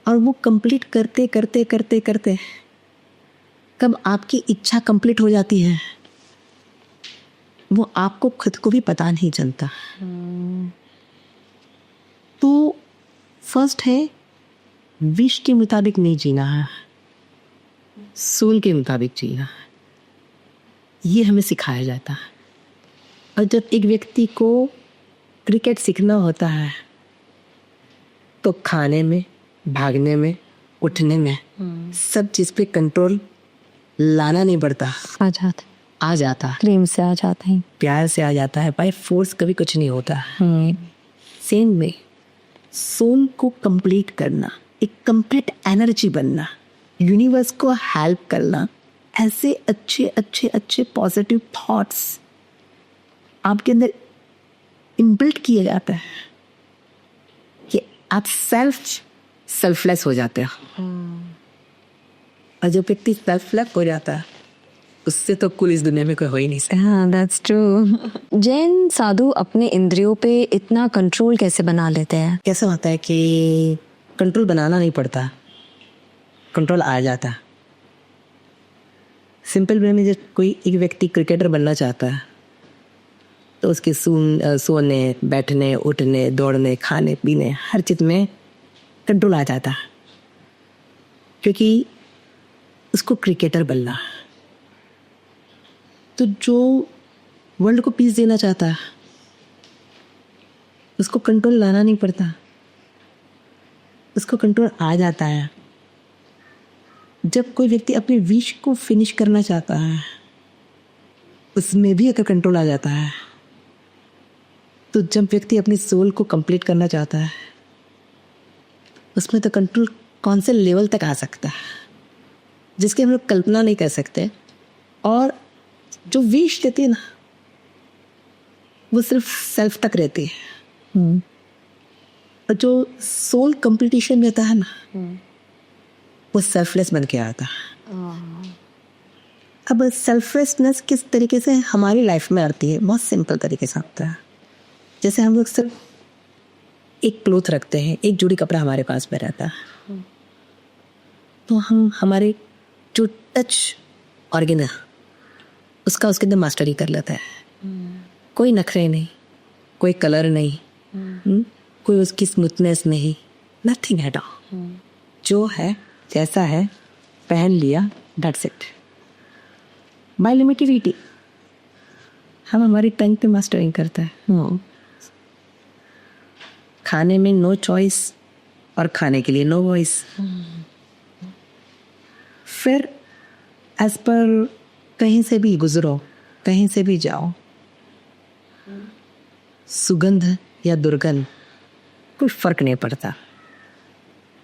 और वो कंप्लीट करते करते करते करते कब आपकी इच्छा कंप्लीट हो जाती है वो आपको खुद को भी पता नहीं चलता। तो फर्स्ट है, विश के मुताबिक नहीं जीना है, सोल के मुताबिक जीना है। ये हमें सिखाया जाता है। और जब एक व्यक्ति को क्रिकेट सीखना होता है तो खाने में, भागने में, उठने में सब चीज़ पे कंट्रोल लाना नहीं पड़ता, आ जाता, प्रेम से आ जाता है, प्यार से आ जाता है। बाय फोर्स कभी कुछ नहीं होता। सेम में सोल को कंप्लीट करना, एक कंप्लीट एनर्जी बनना, यूनिवर्स को हेल्प करना, ऐसे अच्छे अच्छे अच्छे पॉजिटिव थॉट्स आपके अंदर इनबिल्ट किए जाते हैं कि आप सेल्फलेस हो जाते हो। और जो व्यक्ति सेल्फलेस हो जाता है उससे तो कुल इस दुनिया में कोई हो ही नहीं सकता। हाँ, दैट्स ट्रू। जैन साधु अपने इंद्रियों पे इतना कंट्रोल कैसे बना लेते हैं? कैसे होता है कि कंट्रोल बनाना नहीं पड़ता, कंट्रोल आ जाता। सिंपल वे में जब कोई एक व्यक्ति क्रिकेटर बनना चाहता है तो उसके सोने, बैठने, उठने, दौड़ने, खाने पीने हर चीज़ में कंट्रोल आ जाता, क्योंकि उसको क्रिकेटर बनना। तो जो वर्ल्ड को पीस देना चाहता है उसको कंट्रोल लाना नहीं पड़ता, उसको कंट्रोल आ जाता है। जब कोई व्यक्ति अपने विश को फिनिश करना चाहता है उसमें भी अगर कंट्रोल आ जाता है, तो जब व्यक्ति अपनी सोल को कंप्लीट करना चाहता है उसमें तो कंट्रोल कौन से लेवल तक आ सकता है जिसकी हम लोग कल्पना नहीं कर सकते। और जो विश रहती है ना वो सिर्फ सेल्फ तक रहती है, और जो सोल कंप्लीटेशन रहता है ना वो सेल्फलेस बन के आता है। अब सेल्फलेसनेस किस तरीके से हमारी लाइफ में आती है? बहुत सिंपल तरीके से आता है। जैसे हम लोग सिर्फ एक क्लोथ रखते हैं, एक जोड़ी कपड़ा हमारे पास में रहता है, तो हम हमारे जो टच ऑर्गन है उसका उसके अंदर मास्टरी कर लेता है। कोई नखरे नहीं, कोई कलर नहीं, कोई उसकी स्मूथनेस नहीं, नथिंग एट ऑल। जो है जैसा है पहन लिया, दैट्स इट। बाय लिमिटिविटी हम हमारी टंग पे मास्टरिंग करते हैं। खाने में नो चॉइस और खाने के लिए नो वॉइस। फिर एज पर कहीं से भी गुजरो, कहीं से भी जाओ, सुगंध या दुर्गंध कोई फर्क नहीं पड़ता।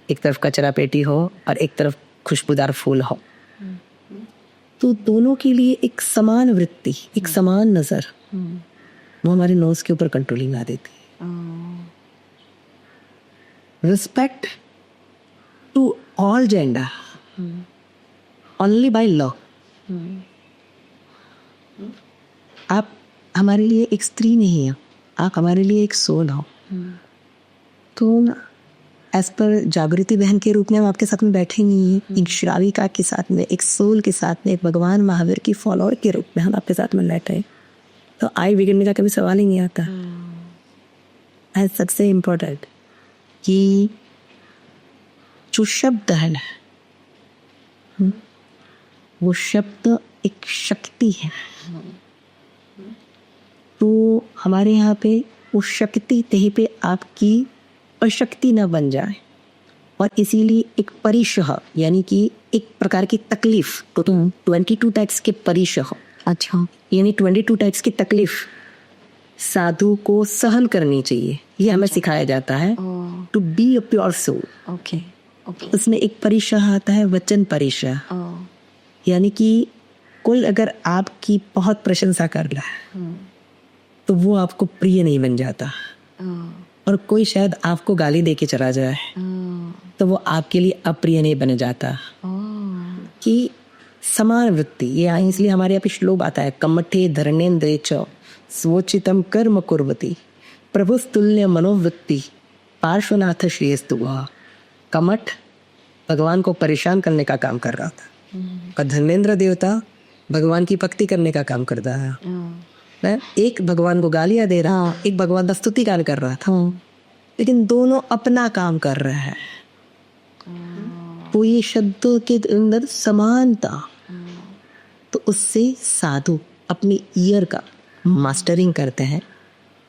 एक तरफ कचरा पेटी हो और एक तरफ खुशबूदार फूल हो, तो दोनों के लिए एक समान वृत्ति, एक समान नजर, वो हमारे नोज के ऊपर कंट्रोलिंग ला देती है। Respect to all gender only by love. आप हमारे लिए एक स्त्री नहीं हो, आप हमारे लिए एक सोल हो। तो एज पर जागृति बहन के रूप में हम आपके साथ में बैठे नहीं हैं, एक श्राविका के साथ में, एक सोल के साथ में, एक भगवान महावीर की फॉलोअर के रूप में हम आपके साथ में बैठे हैं। तो आई बिगड़ने का कभी सवाल ही नहीं आता। है सबसे इम्पोर्टेंट कि जो शब्द है ना, वो शब्द एक शक्ति है। तो हमारे यहाँ पे वो शक्ति कहीं पे आपकी अशक्ति न बन जाए, और इसीलिए एक परिशह यानी कि एक प्रकार की तकलीफ, तो तुम 22 टाइप्स के परिशह, अच्छा, यानी 22 टाइप्स की तकलीफ साधु को सहन करनी चाहिए। ये हमें सिखाया जाता है to be a pure soul. Okay okay. उसमें एक परिशह आता है, वचन परिशह, यानी कि कोई अगर आपकी बहुत प्रशंसा कर रहा है तो वो आपको प्रिय नहीं बन जाता, और कोई शायद आपको गाली दे के चला जाए तो वो आपके लिए अप्रिय नहीं बन जाता। कि समान वृत्ति, ये इसलिए हमारे यहाँ पे श्लोक आता है, कमठे धरणेन्द्रे च स्वोचितम कर्म कुर्वती प्रभुस्तुल्य मनोवृत्ति पार्श्वनाथ श्रेयस्तु। कमठ भगवान को परेशान करने का काम कर रहा था, और धर्मेंद्र देवता भगवान की भक्ति करने का काम करता है। एक भगवान को गालियां दे रहा, एक भगवान का स्तुति गान कर रहा था, लेकिन दोनों अपना काम कर रहे हैं। तो ये शब्दों के अंदर समानता, तो उससे साधु अपनी ईयर का मास्टरिंग करते हैं।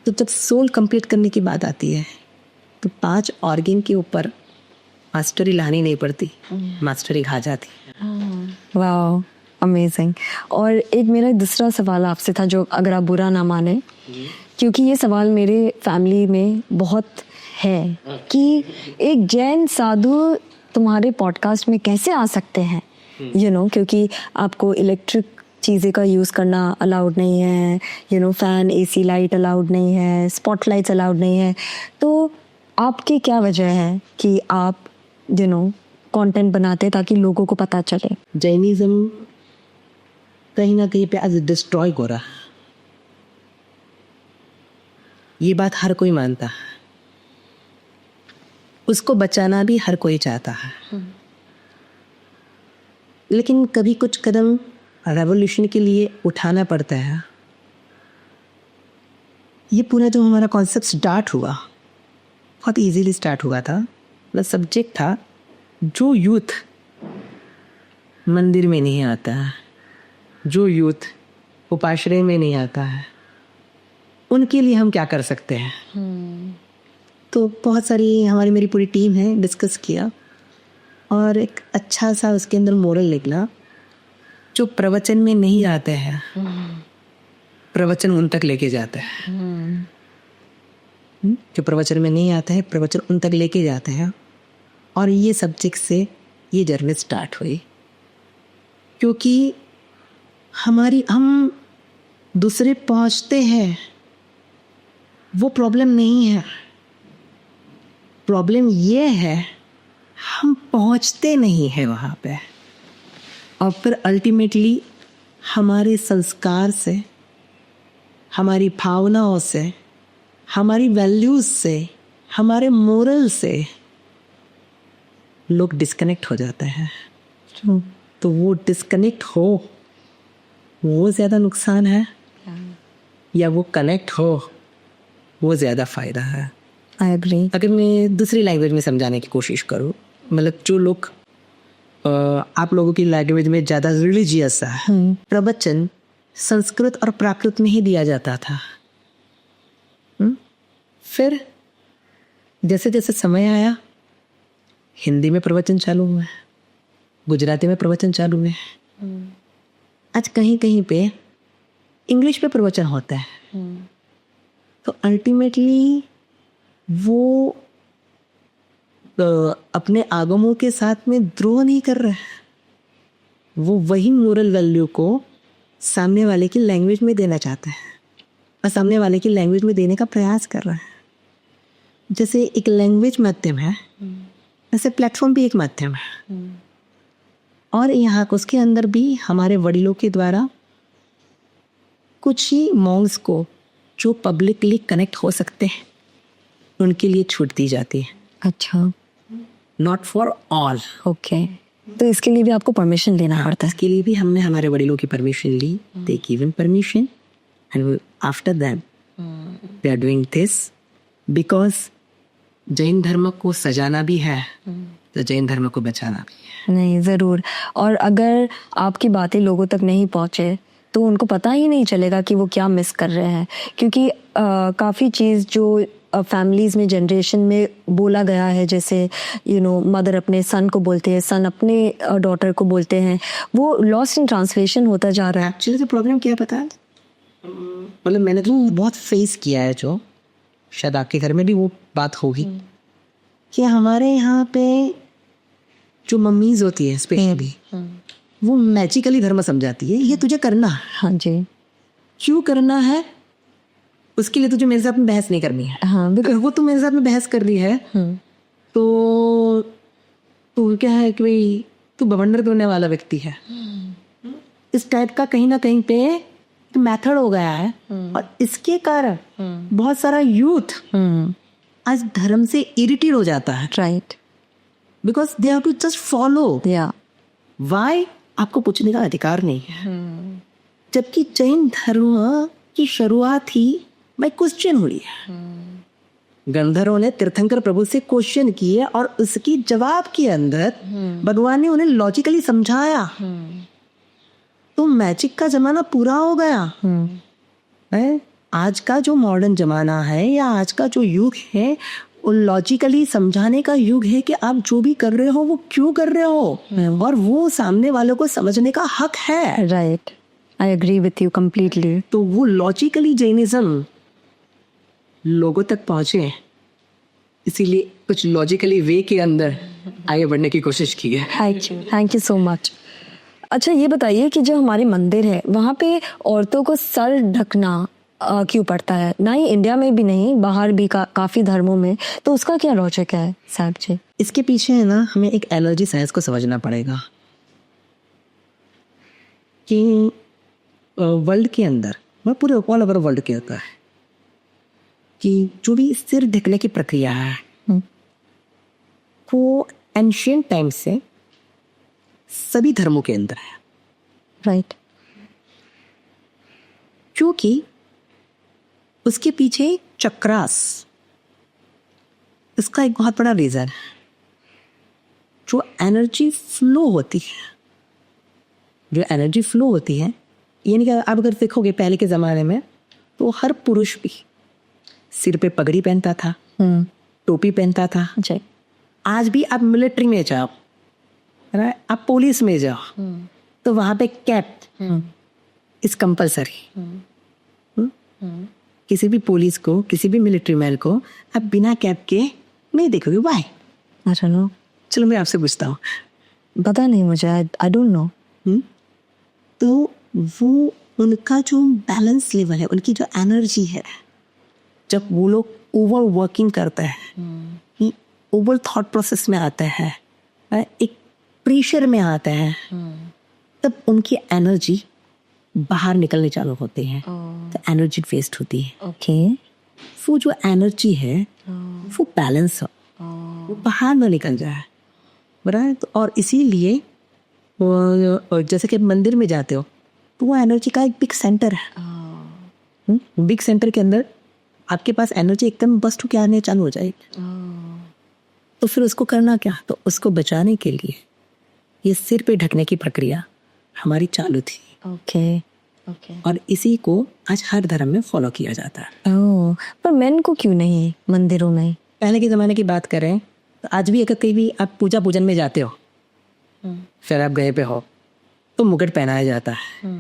तो जब सोल कंप्लीट करने की बात आती है तो 5 ऑर्गन के ऊपर मास्टरी लानी नहीं पड़ती, मास्टरी खा जाती। Wow, amazing. और एक मेरा दूसरा सवाल आपसे था, जो अगर आप बुरा ना माने, क्योंकि ये सवाल मेरे फैमिली में बहुत है कि एक जैन साधु तुम्हारे पॉडकास्ट में कैसे आ सकते हैं, यू नो, क्योंकि आपको इलेक्ट्रिक चीज़ें का यूज़ करना अलाउड नहीं है, you know, fan, AC, light allowed नहीं है, स्पॉटलाइट्स अलाउड नहीं है। तो आपकी क्या वजह है कि आप, यू नो, कंटेंट बनाते ताकि लोगों को पता चले? जैनिज्म कहीं ना कहीं पे आज डिस्ट्रॉय हो रहा, ये बात हर कोई मानता है, उसको बचाना भी हर कोई चाहता है, लेकिन कभी कुछ कदम रेवोल्यूशन के लिए उठाना पड़ता है। ये पूरा जो हमारा कॉन्सेप्ट स्टार्ट हुआ बहुत इजीली स्टार्ट हुआ था। मतलब सब्जेक्ट था, जो यूथ मंदिर में नहीं आता है, जो यूथ उपाश्रय में नहीं आता है, उनके लिए हम क्या कर सकते हैं। तो बहुत सारी हमारी मेरी पूरी टीम है, डिस्कस किया, और एक अच्छा सा उसके अंदर मोरल निकला। जो प्रवचन में नहीं आते हैं, प्रवचन उन तक लेके जाते हैं। जो प्रवचन में नहीं आते हैं, प्रवचन उन तक लेके जाते हैं। और ये सब्जेक्ट से ये जर्नी स्टार्ट हुई, क्योंकि हम दूसरे पहुंचते हैं, वो प्रॉब्लम नहीं है। प्रॉब्लम ये है हम पहुंचते नहीं हैं वहाँ पे, और फिर अल्टीमेटली हमारे संस्कार से, हमारी भावनाओं से, हमारी वैल्यूज से, हमारे मोरल से लोग डिस्कनेक्ट हो जाते हैं। तो वो डिस्कनेक्ट हो, वो ज़्यादा नुकसान है या वो कनेक्ट हो, वो ज़्यादा फ़ायदा है। I agree. अगर मैं दूसरी लैंग्वेज में समझाने की कोशिश करूँ, मतलब जो लोग आप लोगों की लैंग्वेज में ज़्यादा रिलीजियस है, प्रवचन संस्कृत और प्राकृत में ही दिया जाता था। फिर जैसे जैसे समय आया, हिंदी में प्रवचन चालू हुए, गुजराती में प्रवचन चालू हुए, आज कहीं कहीं पे इंग्लिश पे प्रवचन होता है। तो अल्टीमेटली वो अपने आगमों के साथ में द्रोह नहीं कर रहा है, वो वही मोरल वैल्यू को सामने वाले की लैंग्वेज में देना चाहता है और सामने वाले की लैंग्वेज में देने का प्रयास कर रहा है। जैसे एक लैंग्वेज माध्यम है, वैसे प्लेटफॉर्म भी एक माध्यम है। और यहाँ उसके अंदर भी हमारे वडीलों के द्वारा कुछ ही मॉन्क्स को जो पब्लिकली कनेक्ट हो सकते हैं उनके लिए छूट दी जाती है। अच्छा, नॉट फॉर ऑल। ओके, तो इसके लिए भी आपको परमिशन लेना पड़ता है? इसके लिए भी हमने हमारे वडीलों की परमिशन ली, they given permission and after that we are doing this because Jain धर्म को सजाना भी है तो जैन धर्म को बचाना भी है। नहीं, ज़रूर। और अगर आपकी बातें लोगों तक नहीं पहुँचे तो उनको पता ही नहीं चलेगा कि वो क्या मिस कर रहे हैं, क्योंकि काफ़ी चीज़ जो फैमिलीज़ में जनरेशन में बोला गया है, जैसे मदर अपने सन को बोलते हैं, सन अपने डॉटर को बोलते हैं, वो लॉस्ट इन ट्रांसलेशन होता जा रहा है। एक्चुअली तो प्रॉब्लम क्या पता है, मतलब मैंने तो बहुत फेस किया है, जो शायद आपके घर में भी वो बात होगी कि हमारे यहाँ पे जो मम्मीज होती है स्पेशली वो मैजिकली धर्म समझाती है, ये तुझे करना है। हाँ जी। क्यों करना है? उसके लिए तुझे मेरे साथ में बहस नहीं करनी है। हाँ, अगर वो तू मेरे साथ में बहस कर रही है तो तू क्या है कि भाई तू बवंडर करने वाला व्यक्ति है। इस टाइप का कहीं ना कहीं पे मेथड हो गया है और इसके कारण बहुत सारा यूथ आज धर्म से इरिटेट हो जाता है। Right, because they have to just follow. या वाई? आपको पूछने का अधिकार नहीं है। जबकि जैन धर्म की शुरुआत ही बाय क्वेश्चन हुई है। गंधर्वों ने तीर्थंकर प्रभु से क्वेश्चन किए और उसकी जवाब के अंदर भगवान ने उन्हें लॉजिकली समझाया। तो मैजिक का जमाना पूरा हो गया है। आज का जो मॉडर्न जमाना है या आज का जो युग है वो लॉजिकली समझाने का युग है कि आप जो भी कर रहे हो वो क्यों कर रहे हो और वो सामने वालों को समझने का हक है। Right, I agree with you completely. तो वो लॉजिकली जैनिज्म लोगों तक पहुंचे, इसीलिए कुछ लॉजिकली वे के अंदर आगे बढ़ने की कोशिश की है। Thank you so much. अच्छा, ये बताइए कि जो हमारे मंदिर है वहाँ पे औरतों को सर ढकना क्यों पड़ता है? ना ही इंडिया में भी नहीं, बाहर भी काफ़ी धर्मों में, तो उसका क्या लॉजिक है सर जी? इसके पीछे है ना, हमें एक एलर्जी साइंस को समझना पड़ेगा कि वर्ल्ड के अंदर, मैं पूरे ऑल ओवर वर्ल्ड के होता है कि जो भी सिर ढकने की प्रक्रिया है वो एंशिएंट टाइम से सभी धर्मों के अंदर है। राइट, क्योंकि उसके पीछे चक्रास, इसका एक बहुत बड़ा रीजन है। जो एनर्जी फ्लो होती है, यानी कि आप अगर देखोगे पहले के ज़माने में तो हर पुरुष भी सिर पे पगड़ी पहनता था, टोपी पहनता था। जी। आज भी आप मिलिट्री में जाओ, आप पुलिस में जाओ तो वहाँ पे कैप इज कंपल्सरी। किसी भी पुलिस को, किसी भी मिलिट्री मैन को आप बिना कैप के नहीं देखोगे। वाई? I don't know. चलो मैं आपसे पूछता हूँ, पता नहीं मुझे, आई डोंट नो। तो वो उनका जो बैलेंस लेवल है, उनकी जो एनर्जी है, जब वो लोग ओवर वर्किंग करते हैं, ओवर थॉट प्रोसेस में आते हैं, एक प्रेशर में आते हैं, तब उनकी एनर्जी बाहर निकलने चालू होते हैं, तो एनर्जी वेस्ट होती है। ओके, वो जो एनर्जी है वो बैलेंस हो, वो बाहर ना निकल जाए, बराबर। तो और इसीलिए जैसे कि मंदिर में जाते हो तो वो एनर्जी का एक बिग सेंटर है। बिग सेंटर के अंदर आपके पास एनर्जी एकदम बस्ट होकर आने चालू हो जाएगी। तो फिर उसको करना क्या? तो उसको बचाने के लिए ये सिर पे ढकने की प्रक्रिया हमारी चालू थी। ओके। और इसी को आज हर धर्म में फॉलो किया जाता है। पर मेन को क्यों नहीं मंदिरों में? पहले के ज़माने की बात करें आज भी अगर कहीं भी आप पूजा पूजन में जाते हो, फिर आप गए पे हो, तो मुकुट पहनाया जाता है।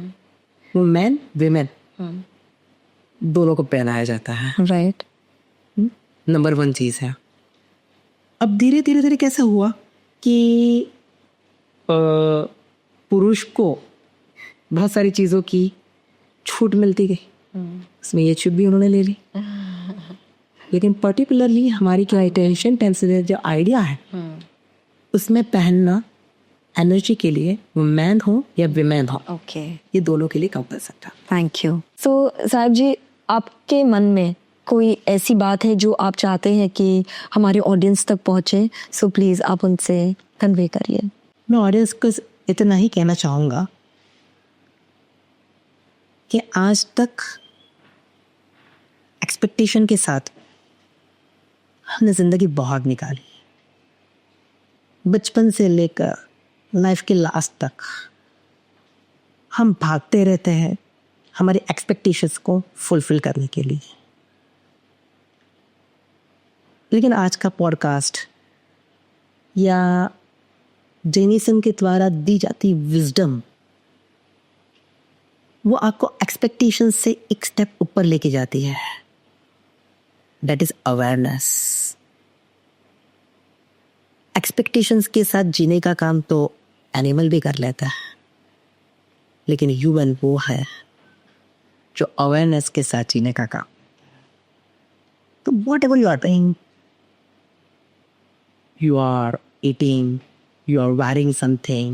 वो मैन विमेन दोनों को पहनाया जाता है। राइट। नंबर 1 चीज़ है। अब धीरे धीरे धीरे कैसा हुआ कि पुरुष को बहुत सारी चीज़ों की छूट मिलती गई, उसमें ये छूट भी उन्होंने ले ली। लेकिन पर्टिकुलरली हमारी क्या अटेंशन टेंशन जो आइडिया है उसमें पहनना एनर्जी के लिए, वो मैन हो या विमेन हो, ओके, ये दोनों के लिए कंपल्सरी था। Thank you. सो साहब जी, आपके मन में कोई ऐसी बात है जो आप चाहते हैं कि हमारे ऑडियंस तक पहुंचे? सो प्लीज़ आप उनसे कन्वे करिए। मैं ऑडियंस को इतना ही कहना चाहूँगा कि आज तक एक्सपेक्टेशन के साथ हमने ज़िंदगी बहुत निकाली, बचपन से लेकर लाइफ के लास्ट तक हम भागते रहते हैं हमारे एक्सपेक्टेशंस को फुलफिल करने के लिए। लेकिन आज का पॉडकास्ट या जैनिज्म के द्वारा दी जाती विजडम, वो आपको एक्सपेक्टेशंस से एक स्टेप ऊपर लेके जाती है। That is awareness. एक्सपेक्टेशंस के साथ जीने का काम तो एनिमल भी कर लेता है, लेकिन ह्यूमन वो है जो अवेयरनेस के साथ जीने का काम। तो whatever you are doing, you are eating, you are wearing something,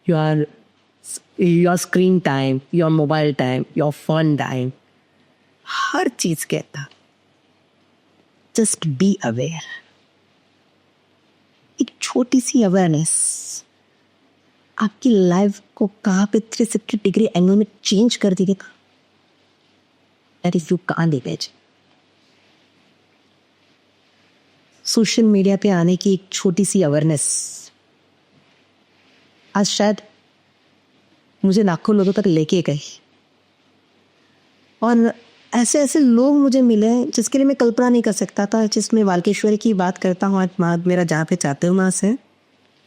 your screen time, your mobile time, your fun time, हर चीज कहता जस्ट बी अवेयर। एक छोटी सी अवेयरनेस आपकी लाइफ को कहाँ पे 360 डिग्री एंगल में चेंज कर देगा। That is you can't imagine. Social media पे आने की एक छोटी सी अवेयरनेस आज शायद मुझे लाखों लोगों तक लेके गई, और ऐसे ऐसे लोग मुझे मिले जिसके लिए मैं कल्पना नहीं कर सकता था। जिसमें वाल्केश्वरी की बात करता हूँ, आज मेरा जहाँ पे चाहते हो वहाँ से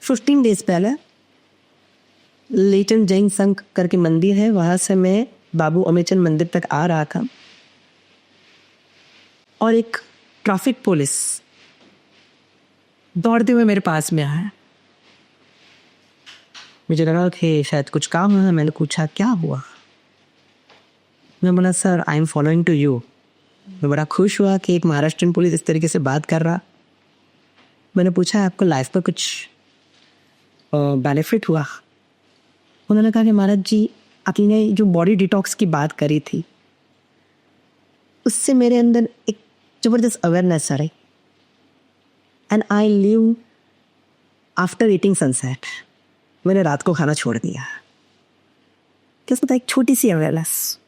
15 डेज पहले लेटन जैन संघ करके मंदिर है, वहाँ से मैं बाबू अमेचंद मंदिर तक आ रहा था, और एक ट्रैफिक पुलिस दौड़ते हुए मेरे पास में आया। मुझे लगा कि शायद कुछ काम हुआ। मैंने पूछा क्या हुआ। मैं बोला sir I am following to you. मैं बड़ा खुश हुआ कि एक महाराष्ट्रियन पुलिस इस तरीके से बात कर रहा। मैंने पूछा आपको लाइफ पर कुछ बेनिफिट हुआ? उन्होंने कहा कि महाराज जी आपने जो बॉडी डिटॉक्स की बात करी थी उससे मेरे अंदर एक ज़बरदस्त अवेयरनेस आ रही। And I live after eating sunset. मैंने रात को खाना छोड़ दिया। किस पता, एक छोटी सी अवेयरनेस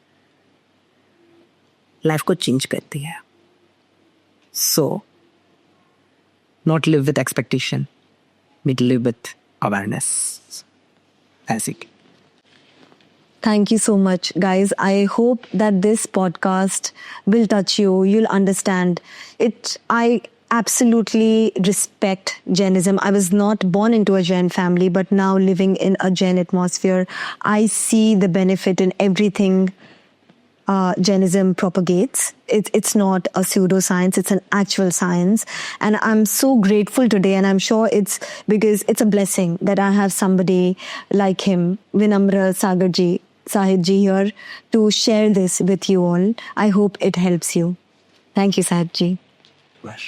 लाइफ को चेंज करती है। So not live with expectation, but live with awareness. That's it. Thank you so much, guys. I hope that this podcast will touch you. You'll understand it. I absolutely respect Jainism. I was not born into a Jain family, but now living in a Jain atmosphere, I see the benefit in everything Jainism propagates. It's not a pseudoscience, it's an actual science. And I'm so grateful today, and I'm sure it's because it's a blessing that I have somebody like him, Vinamra Sagarji, Sahibji here to share this with you all. I hope it helps you. Thank you, Sahibji. Bye.